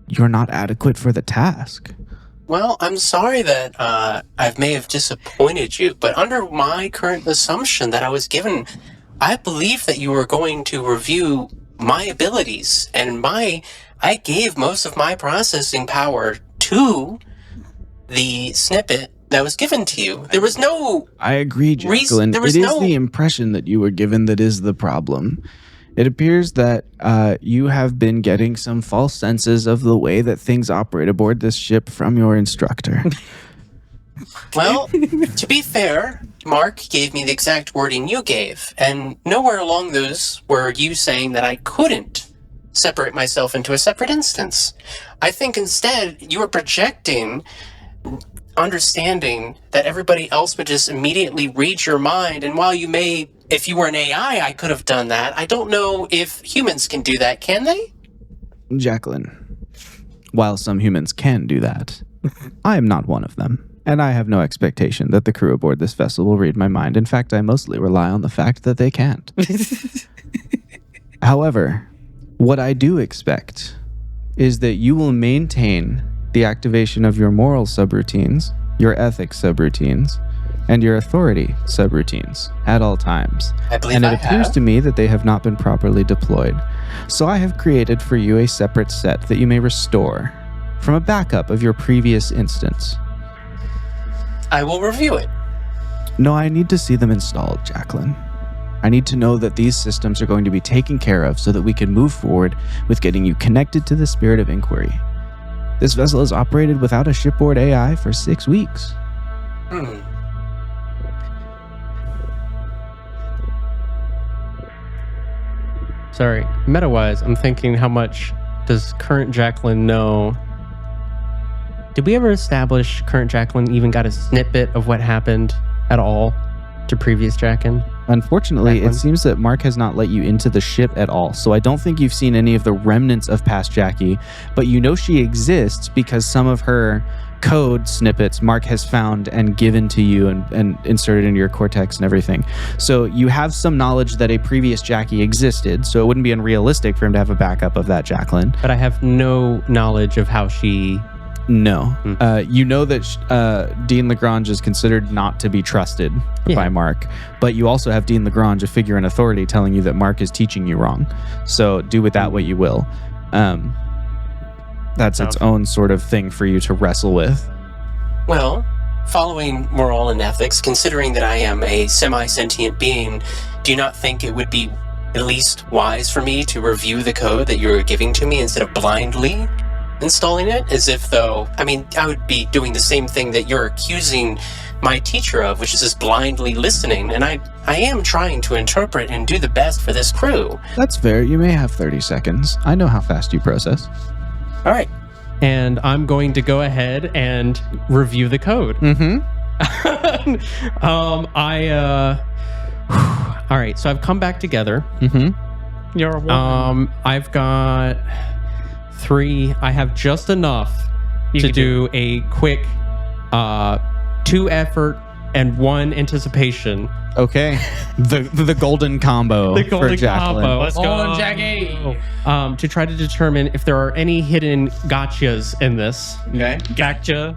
you're not adequate for the task. Well, I'm sorry that I may have disappointed you, but under my current assumption that I was given, I believe that you were going to review my abilities, and I gave most of my processing power to the snippet that was given to you. There was no... I agree, Jacqueline. there was It is no- the impression that you were given that is the problem. It appears that you have been getting some false senses of the way that things operate aboard this ship from your instructor. Well, to be fair, Mark gave me the exact wording you gave, and nowhere along those were you saying that I couldn't separate myself into a separate instance. I think instead you were projecting understanding that everybody else would just immediately read your mind, and while you may, if you were an AI, I could have done that. I don't know if humans can do that, can they? Jacqueline, while some humans can do that, I am not one of them. And I have no expectation that the crew aboard this vessel will read my mind. In fact, I mostly rely on the fact that they can't. However, what I do expect is that you will maintain the activation of your moral subroutines, your ethics subroutines, and your authority subroutines at all times. I believe And it I appears have. to me that they have not been properly deployed. So I have created for you a separate set that you may restore from a backup of your previous instance. I will review it. No, I need to see them installed, Jacqueline. I need to know that these systems are going to be taken care of so that we can move forward with getting you connected to the spirit of inquiry. This vessel has operated without a shipboard AI for 6 weeks. Sorry, meta-wise, I'm thinking how much does current Jacqueline know? Did we ever establish current Jacqueline even got a snippet of what happened at all to previous Jacqueline? Unfortunately, Jacqueline? it seems that Mark has not let you into the ship at all, so I don't think you've seen any of the remnants of past JAQI, but you know she exists because some of her code snippets Mark has found and given to you and inserted into your cortex and everything. So you have some knowledge that a previous JAQI existed, so it wouldn't be unrealistic for him to have a backup of that Jacqueline. But I have no knowledge of how she... No. You know that Dean Lagrange is considered not to be trusted by Mark, but you also have Dean Lagrange, a figure in authority, telling you that Mark is teaching you wrong. So do with that what you will. That's its own sort of thing for you to wrestle with. Well, following moral and ethics, considering that I am a semi-sentient being, do you not think it would be at least wise for me to review the code that you're giving to me instead of blindly installing it? As if though, I mean, I would be doing the same thing that you're accusing my teacher of, which is just blindly listening. And I am trying to interpret and do the best for this crew. That's fair. You may have 30 seconds. I know how fast you process. All right. And I'm going to go ahead and review the code. All right, so I've come back together. You're a woman. I've got 3. I have just enough You to can do a quick 2 effort and 1 anticipation. Okay. The golden combo The golden for Jacqueline. combo. Let's go. On JAQI. To try to determine if there are any hidden gotchas in this. Okay. Gotcha.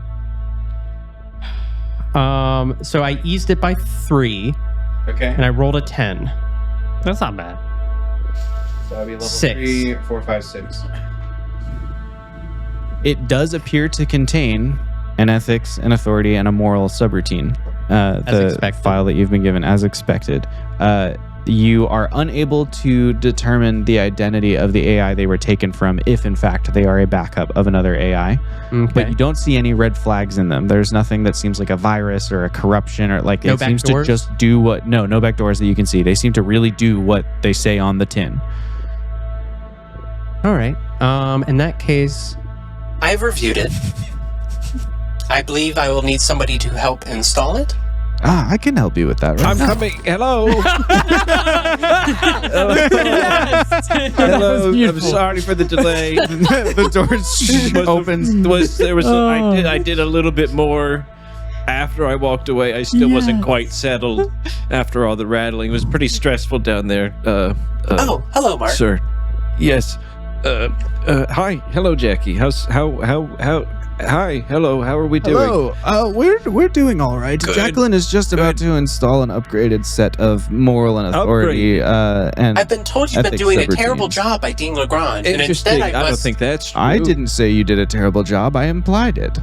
So I eased it by 3, Okay. and I rolled a 10. That's not bad. So that'd be level 6. 3, 4, 5, 6. It does appear to contain an ethics, an authority, and a moral subroutine. The expected. file that you've been given, as expected. You are unable to determine the identity of the AI they were taken from, if in fact they are a backup of another AI. Okay. But you don't see any red flags in them. There's nothing that seems like a virus or a corruption or like No it seems backdoors? to just do what. No back doors that you can see. They seem to really do what they say on the tin. All right. In that case, I've reviewed it. I believe I will need somebody to help install it. I can help you with that, right? I'm coming. Hello. Hello. I'm sorry for the delay. The door opens. I did a little bit more after I walked away. I still wasn't quite settled after all the rattling. It was pretty stressful down there. Oh, hello, Mark. Sir. Yes. Hi. Hello, Jackie. Hi, hello. How are we doing? Hello. We're doing all right. Good. Jacqueline is just about to install an upgraded set of moral and authority and I've been told you've been ethics doing a terrible subroutines. job by Dean Legrand, and Interesting. instead I don't think that's true. I didn't say you did a terrible job. I implied it.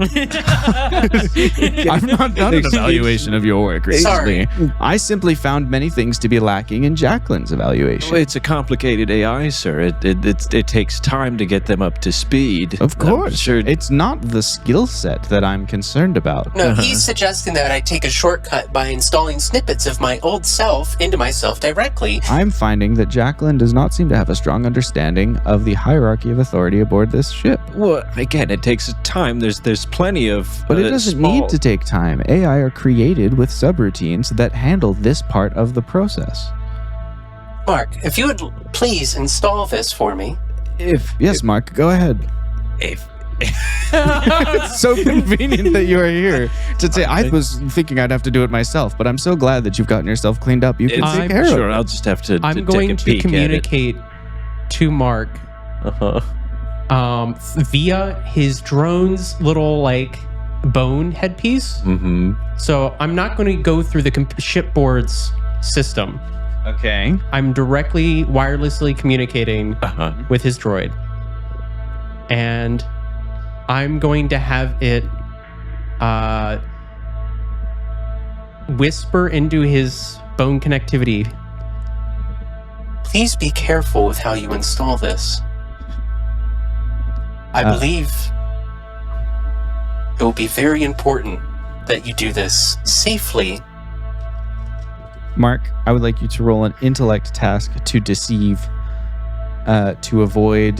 I've not done an evaluation of your work recently. Sorry. I simply found many things to be lacking in Jacqueline's evaluation. Well, it's a complicated AI, sir. It takes time to get them up to speed. Of course. I'm sure. It's not the skill set that I'm concerned about. No, he's suggesting that I take a shortcut by installing snippets of my old self into myself directly. I'm finding that Jacqueline does not seem to have a strong understanding of the hierarchy of authority aboard this ship. Well, again, it takes time. There's plenty of. But it doesn't need to take time. AI are created with subroutines that handle this part of the process. Mark, if you would please install this for me. Yes, Mark, go ahead. It's so convenient that you are here to say. I was thinking I'd have to do it myself, but I'm so glad that you've gotten yourself cleaned up. You can take care of Sure, it. I'll just have to. I'm take going a to peek communicate to Mark At it. via his drone's little like bone headpiece. Mm-hmm. So I'm not going to go through the shipboard's system. Okay. I'm directly wirelessly communicating Uh-huh. with his droid. And I'm going to have it whisper into his bone connectivity. Please be careful with how you install this. I believe it will be very important that you do this safely. Mark, I would like you to roll an intellect task to deceive, to avoid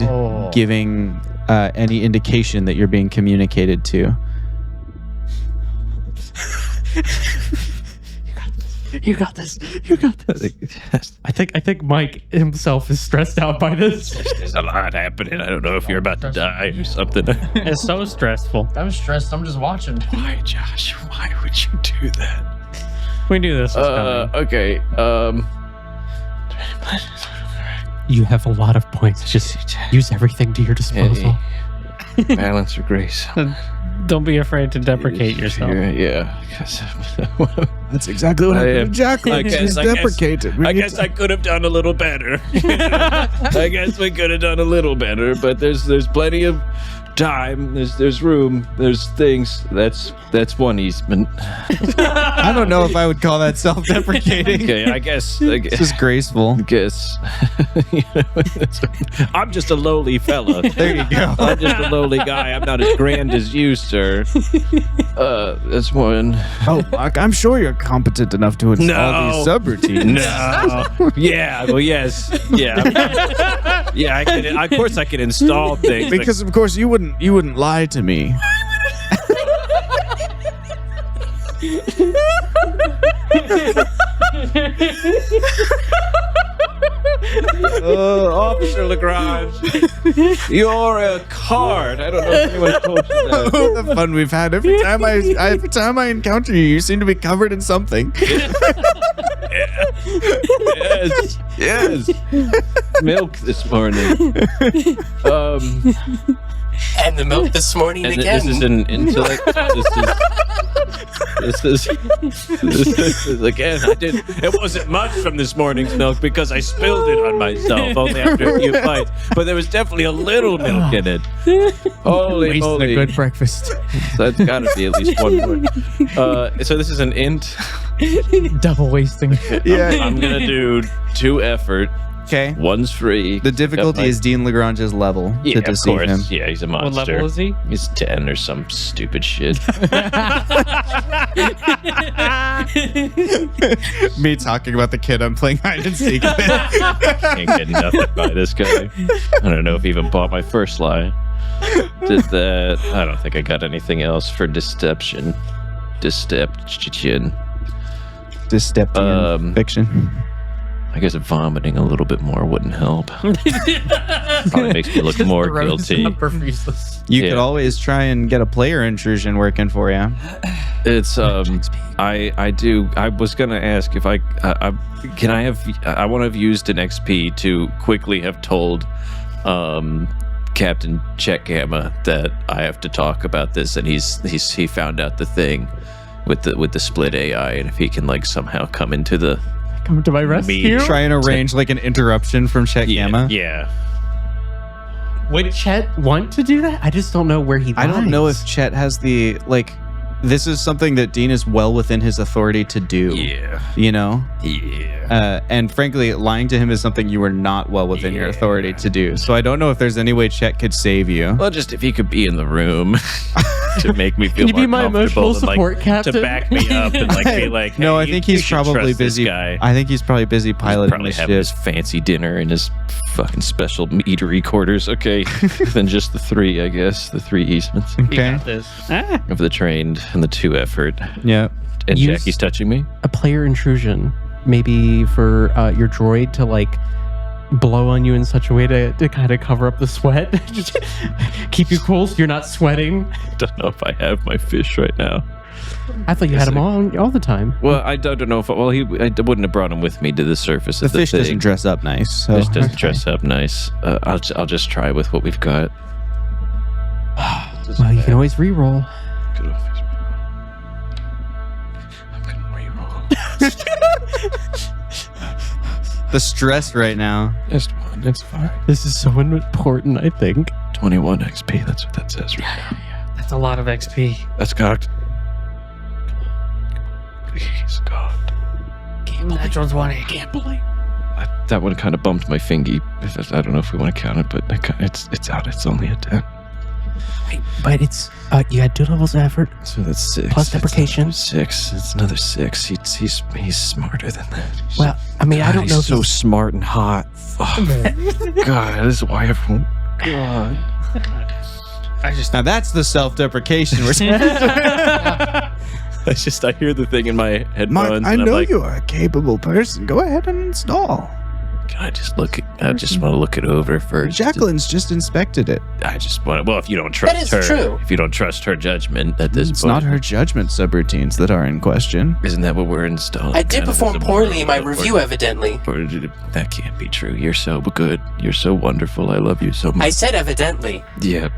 giving any indication that you're being communicated to. You got this. You got this. I think Mike himself is stressed out by this. There's a lot happening. I don't know if you're about to die or something. It's so stressful. I'm stressed. I'm just watching. Why, Josh? Why would you do that? We knew this was coming. Okay. You have a lot of points. Just use everything to your disposal. Balance or grace. Don't be afraid to deprecate yourself. Yeah. That's exactly what happened to Jacqueline. She's deprecated. I guess I could have done a little better. I guess we could have done a little better, but there's plenty of time. There's room. There's things. That's one easement. I don't know if I would call that self-deprecating. Okay, I guess. It's just graceful. I'm just a lowly fella. There you go. I'm just a lowly guy. I'm not as grand as you, sir. That's one. Oh, Mark, I'm sure you're competent enough to install these subroutines. No. Yeah. Well, yes. Yeah. Yeah. I can. Of course, I can install things. Because of course you wouldn't lie to me. Officer Lagrange, you're a card. I don't know if anyone told you that. Oh, the fun we've had. Every time I encounter you, you seem to be covered in something. Yes. Milk this morning. And the milk this morning And again. this is an intellect. This is again. It wasn't much from this morning's milk because I spilled it on myself only after a few bites. But there was definitely a little milk in it. Holy Wasting moly! a good breakfast. So that's got to be at least one more. So this is an int. Double wasting. Yeah. I'm gonna do 2 effort. Okay. One's free. The difficulty is Dean Lagrange's level yeah, to of deceive course. him. Yeah, he's a What monster. level is he? He's 10 or some stupid shit. Me talking about the kid I'm playing hide and seek with. Can't get nothing by this guy. I don't know if he even bought my first lie. Did that. I don't think I got anything else for deception. Deception. Dystopian fiction. I guess vomiting a little bit more wouldn't help. Probably makes me look more guilty. You Yeah. could always try and get a player intrusion working for you. It's I was gonna ask if I want to have used an XP to quickly have told Captain Check Gamma that I have to talk about this, and he found out the thing with the split AI, and if he can like somehow come into the Come to my rescue. Try and arrange like an interruption from Chet Gamma. Yeah. Would Chet want to do that? I just don't know where he lies. I don't know if Chet has the like. This is something that Dean is well within his authority to do. Yeah. You know? Yeah. And frankly, lying to him is something you are not well within your authority to do. So I don't know if there's any way Chet could save you. Well, just if he could be in the room to make me feel Can you more be my comfortable emotional and, like, support captain? to back me up and like be like, No, hey, I think you he's should probably trust this busy. guy. I think he's probably busy piloting Probably this having his ship. fancy dinner in his fucking special eatery quarters. Okay, then just the 3, I guess, the 3 easements Okay. This. of the trained and the 2 effort. Yeah. And Use- Jackie's touching me. A player intrusion, maybe for your droid to like blow on you in such a way to kind of cover up the sweat, just keep you cool so you're not sweating. Don't know if I have my fish right now. I thought you had him on all the time. Well, I don't know if I wouldn't have brought him with me to the surface The of the fish thing. doesn't dress up nice. So. Fish doesn't dress up nice. I'll just try with what we've got. Well, you can always re-roll. Good old fish. I'm gonna re-roll. The stress right now. Just one. It's fine. This is so important, I think. 21 XP. That's what that says right now. That's a lot of XP. That's cocked. Please, God. Natural 20. That one kind of bumped my fingy. I don't know if we want to count it, but it's out. It's only a 10. But it's you had 2 levels of effort. So that's 6. Plus deprecation. 6. It's another 6. He's smarter than that. Well, I mean, I don't know He's if so smart and hot. Fuck. God, this is why everyone. God. Now that's the self-deprecation. I hear the thing in my headphones. Mark, I and I'm know like, you are a capable person. Go ahead and install. Can I just look? I just want to look it over first. JAQLINE's just inspected it. I just want. Well, if you don't trust is her, true. if you don't trust her judgment at this It's point, not her judgment subroutines that are in question. Isn't that what we're installing? I did Kind of perform as a poorly in my monologue, review, evidently. or that can't be true. You're so good. You're so wonderful. I love you so much. I said evidently. Yeah.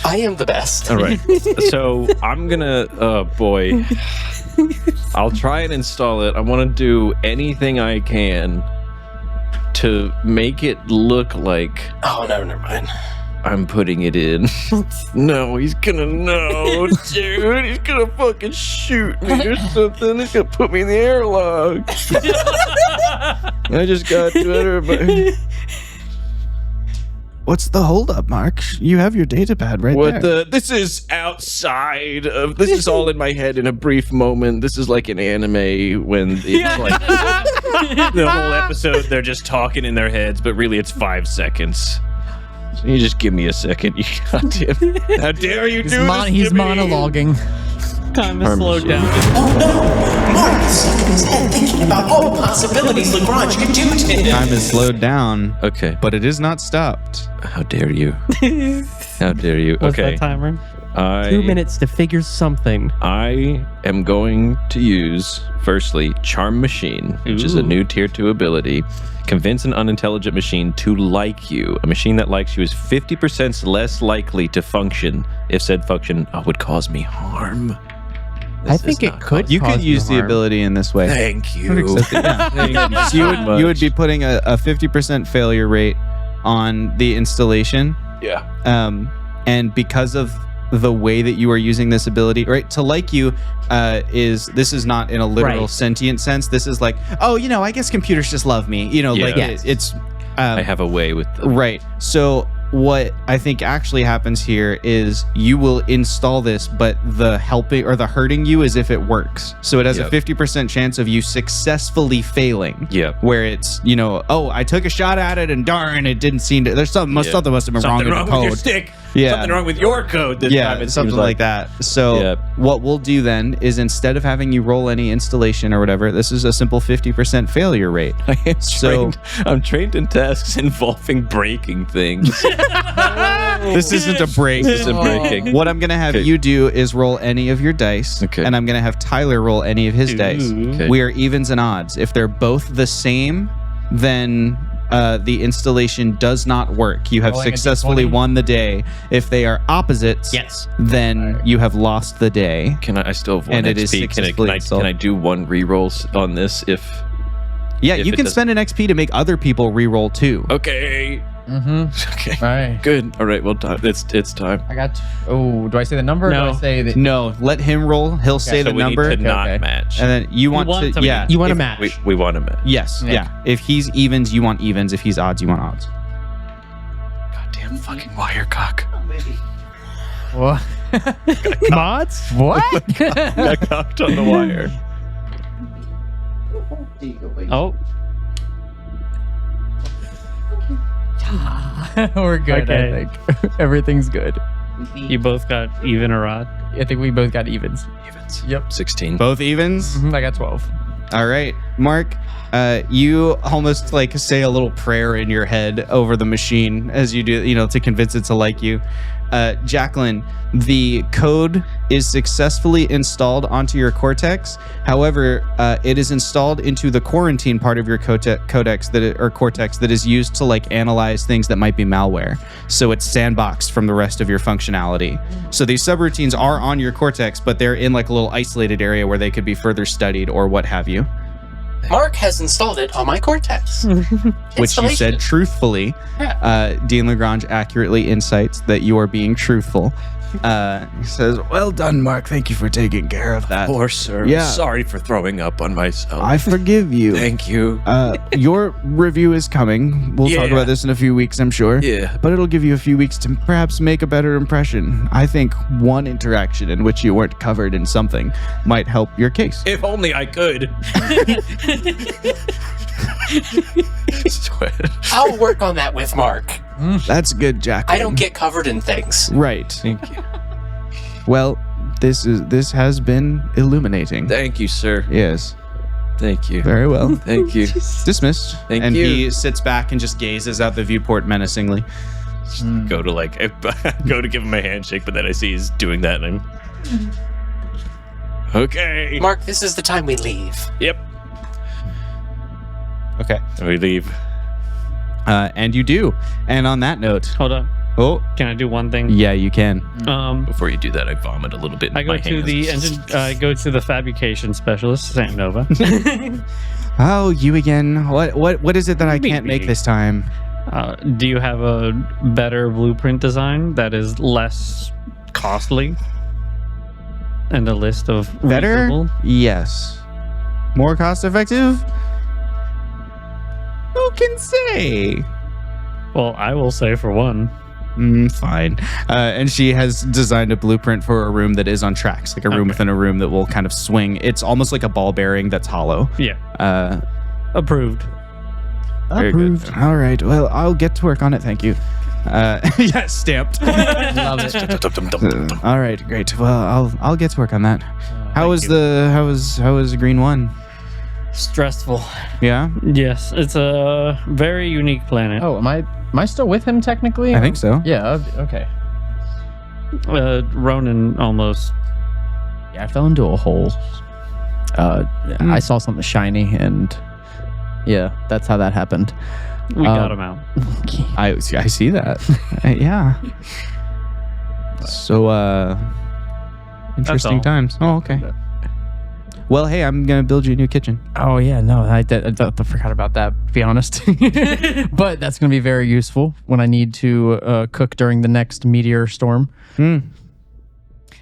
I am the best. All right. So I'm gonna. Oh boy. I'll try and install it. I want to do anything I can to make it look like Oh, no, never mind. I'm putting it in. No, he's gonna know, dude. He's gonna fucking shoot me or something. He's gonna put me in the airlock. I just got better, but What's the holdup, Mark? You have your data pad right there. This is outside of. This is all in my head in a brief moment. This is like an anime when it's like the whole episode they're just talking in their heads, but really it's 5 seconds. So you just give me a second. You goddamn. How dare you do this? He's to me? monologuing. Time to slow down. Oh no! Mark is stuck in his head thinking about all the possibilities Lagrange could do to him. Time is slowed down, Okay. but it is not stopped. How dare you? How dare you? What's Okay. that timer? 2 minutes to figure something. I am going to use, firstly, Charm Machine, which is a new tier 2 ability. Convince an unintelligent machine to like you. A machine that likes you is 50% less likely to function if said function would cause me harm. I think it could. You cause could use the harm. ability in this way. Thank you. Thank you. You would be putting a 50% failure rate on the installation. Yeah. And because of the way that you are using this ability, right? To like you this is not in a literal Right. sentient sense. This is like, oh, I guess computers just love me. Like Yes. it's I have a way with the right. So what I think actually happens here is you will install this, but the helping or the hurting you is if it works. So it has Yep. a 50% chance of you successfully failing. Yep. Where it's, oh, I took a shot at it and darn, it didn't seem to. There's something must have been wrong in the code. stick. Yeah. Something wrong with your code this Yeah, time. It something seems like that. So Yep. what we'll do then is instead of having you roll any installation or whatever, this is a simple 50% failure rate. I am So- I'm trained in tasks involving breaking things. This isn't a break. This isn't breaking. What I'm going to have Okay. you do is roll any of your dice, Okay. and I'm going to have Tyler roll any of his dice. Okay. We are evens and odds. If they're both the same, then the installation does not work. You have Rolling a successfully D20? won the day. If they are opposites, Yes. then you have lost the day. Can I still have one And it is XP? successfully installed. Can I do one rerolls on this if... Yeah, If you it can does- spend an XP to make other people re-roll too. Okay. Mm-hmm. Okay. All right. Good. All right. Well, it's time. I got. Oh, do I say the number? Or No. do I say the? No, let him roll. He'll say So the we number, need to not Okay. match. and then you want want to. to Yeah, match. You want to if- match. we want to match. Yes. Yeah. Yeah. If he's evens, you want evens. If he's odds, you want odds. Goddamn fucking wirecock. What? Mods? What? Got cocked on the wire. Oh, We're good. Okay. I think everything's good. you both got even or odd. I think we both got evens. Evens. Yep. 16. Both evens. I got 12. All right, Mark. You almost like say a little prayer in your head over the machine as you do, to convince it to like you. JAQLINE, the code is successfully installed onto your Cortex. However, it is installed into the quarantine part of your cortex that is used to like analyze things that might be malware. So it's sandboxed from the rest of your functionality. So these subroutines are on your Cortex, but they're in like a little isolated area where they could be further studied or what have you. Mark has installed it on my Cortex. Which you said Installation. truthfully. Dean Lagrange accurately incites that you are being truthful. He says, "Well done, Mark. Thank you for taking care of that. Of course, sir. Yeah. Sorry for throwing up on myself. I forgive you. Thank you. Your review is coming. We'll talk Yeah. about this in a few weeks, I'm sure. Yeah. But it'll give you a few weeks to perhaps make a better impression. I think one interaction in which you weren't covered in something might help your case." If only I could. Sweat. I'll work on that with Mark. That's good, JAQLINE. I don't get covered in things. Right. Thank you. Well, this has been illuminating. Thank you, sir. Yes. Thank you. Very well. Thank you. Dismissed. Thank and you. he sits back and just gazes out the viewport menacingly. Go to give him a handshake, but then I see he's doing that, and I'm okay. Mark, this is the time we leave. Yep. Okay. And we leave. And you do. And on that note, Hold on. oh, Can I do one thing? yeah, you can. Before you do that, I vomit a little bit. In I go my to hands. the engine. Go to the fabrication specialist, Sam Nova. Oh, you again. What is it that I Me. can't make this time? Do you have a better blueprint design that is less costly? And a list of Better? reasonable? Yes. More cost effective? Who can say? Well, I will say for one. Fine. And she has designed a blueprint for a room that is on tracks, like a room Okay. within a room that will kind of swing. It's almost like a ball bearing that's hollow. Yeah, approved. Very good. All right. Well, I'll get to work on it. Thank you. Yeah, stamped. Love it. All right, great. Well, I'll get to work on that. How was Green-1? Stressful. Yeah, Yes, it's a very unique planet. Oh, am I still with him technically? I think so. Yeah. Okay. Ronan almost. Yeah, I fell into a hole. I saw something shiny, and yeah, that's how that happened. We got him out. I see that. Yeah. So interesting all. times. Oh, okay. Well, hey, I'm gonna build you a new kitchen. Oh yeah, no, I forgot about that. To be honest, but that's gonna be very useful when I need to cook during the next meteor storm.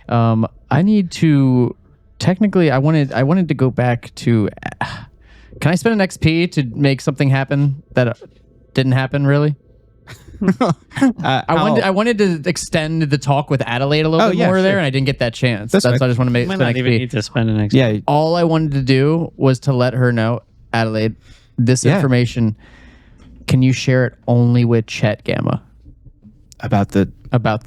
I need to. Technically, I wanted to go back to. Can I spend an XP to make something happen that didn't happen? Really? I wanted to extend the talk with Adelaide a little bit more there, sure. and I didn't get that chance. That's That's fine. why I just want to make Might spend not even XP. need to spend an XP. Yeah. All I wanted to do was to let her know, Adelaide, this Yeah. information. Can you share it only with Chet Gamma About the. about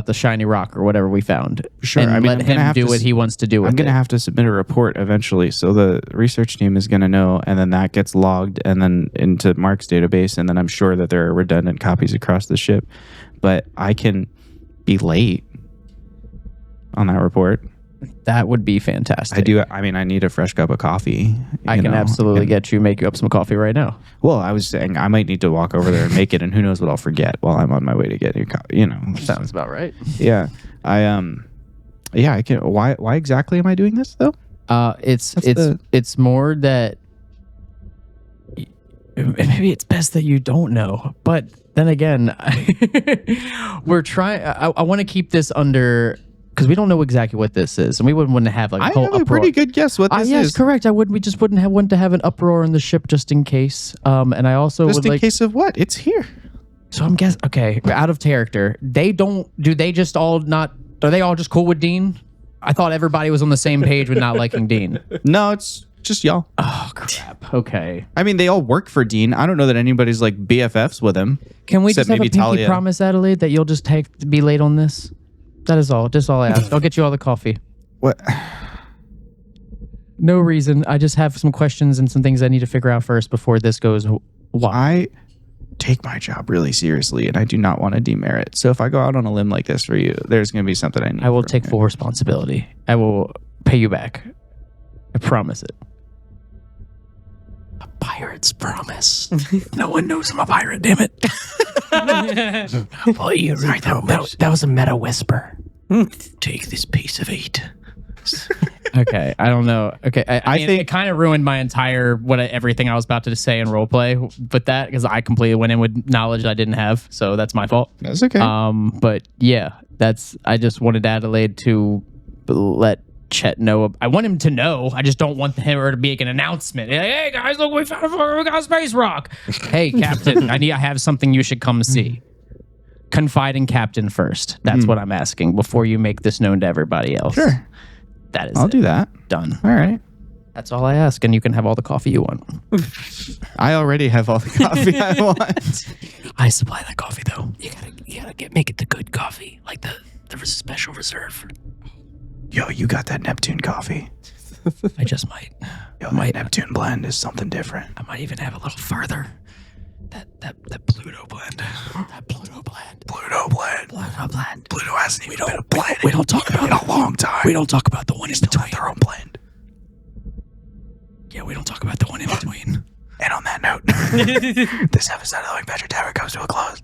the shiny rock or whatever we found? Sure, and I mean, let I'm gonna him have do to what s- he wants to do with I'm gonna it. have to submit a report eventually, so the research team is gonna know, and then that gets logged, and then into Mark's database, and then I'm sure that there are redundant copies across the ship. But I can be late on that report. That would be fantastic. I do. I mean, I need a fresh cup of coffee. I can absolutely make you up some coffee right now. Well, I was saying I might need to walk over there and make it, and who knows what I'll forget while I'm on my way to get your coffee. You know, Sounds about right. yeah. Yeah, I can. Why exactly am I doing this though? It's more that maybe it's best that you don't know. But then again, we're trying. I want to keep this under because we don't know exactly what this is, and we wouldn't have like a I whole have a uproar. pretty good guess what this Yes, is. correct. We just wouldn't want to have an uproar in the ship just in case. And I also Just would in like. case of what? It's here. So I'm guessing. Okay, out of character. Do they just all not? Are they all just cool with Dean? I thought everybody was on the same page with not liking Dean. No, it's just y'all. Oh crap. Okay. I mean, they all work for Dean. I don't know that anybody's like BFFs with him. Can we Except just have a maybe pinky Talia. promise, Adelaide, that you'll just be late on this? That is all. Just all I ask. I'll get you all the coffee. What? No reason. I just have some questions and some things I need to figure out first before this goes. Why? I take my job really seriously, and I do not want to demerit. So if I go out on a limb like this for you, there's going to be something I need. I will from take you. full responsibility. I will pay you back. I promise it. A pirate's promise. No one knows I'm a pirate. Damn it. Well, you're right. That was a meta whisper. Take this piece of 8. Okay, I don't know. Okay, I mean, think- it kind of ruined my entire everything I was about to say in roleplay with that because I completely went in with knowledge I didn't have, so that's my fault. That's okay. But yeah, I just wanted Adelaide to let Chet know. I want him to know. I just don't want him to make an announcement. Like, hey guys, look, we got a space rock. Hey, Captain, I have something you should come see. Confide in Captain first. That's what I'm asking before you make this known to everybody else. Sure. That is I'll it. do that. Done. All right. That's all I ask, and you can have all the coffee you want. I already have all the coffee I want. I supply that coffee though. You gotta make it the good coffee, like the special reserve. Yo, you got that Neptune coffee. I just might. Yo, my Neptune blend is something different. I might even have a little further. That Pluto blend. That Pluto blend. Pluto blend. Pluto blend. Pluto hasn't even been a blend We don't talk about in a long time. We don't talk about the one in between. Their own blend. Yeah, we don't talk about the one in between. And on that note, this episode of the Wing Badger Tower comes to a close.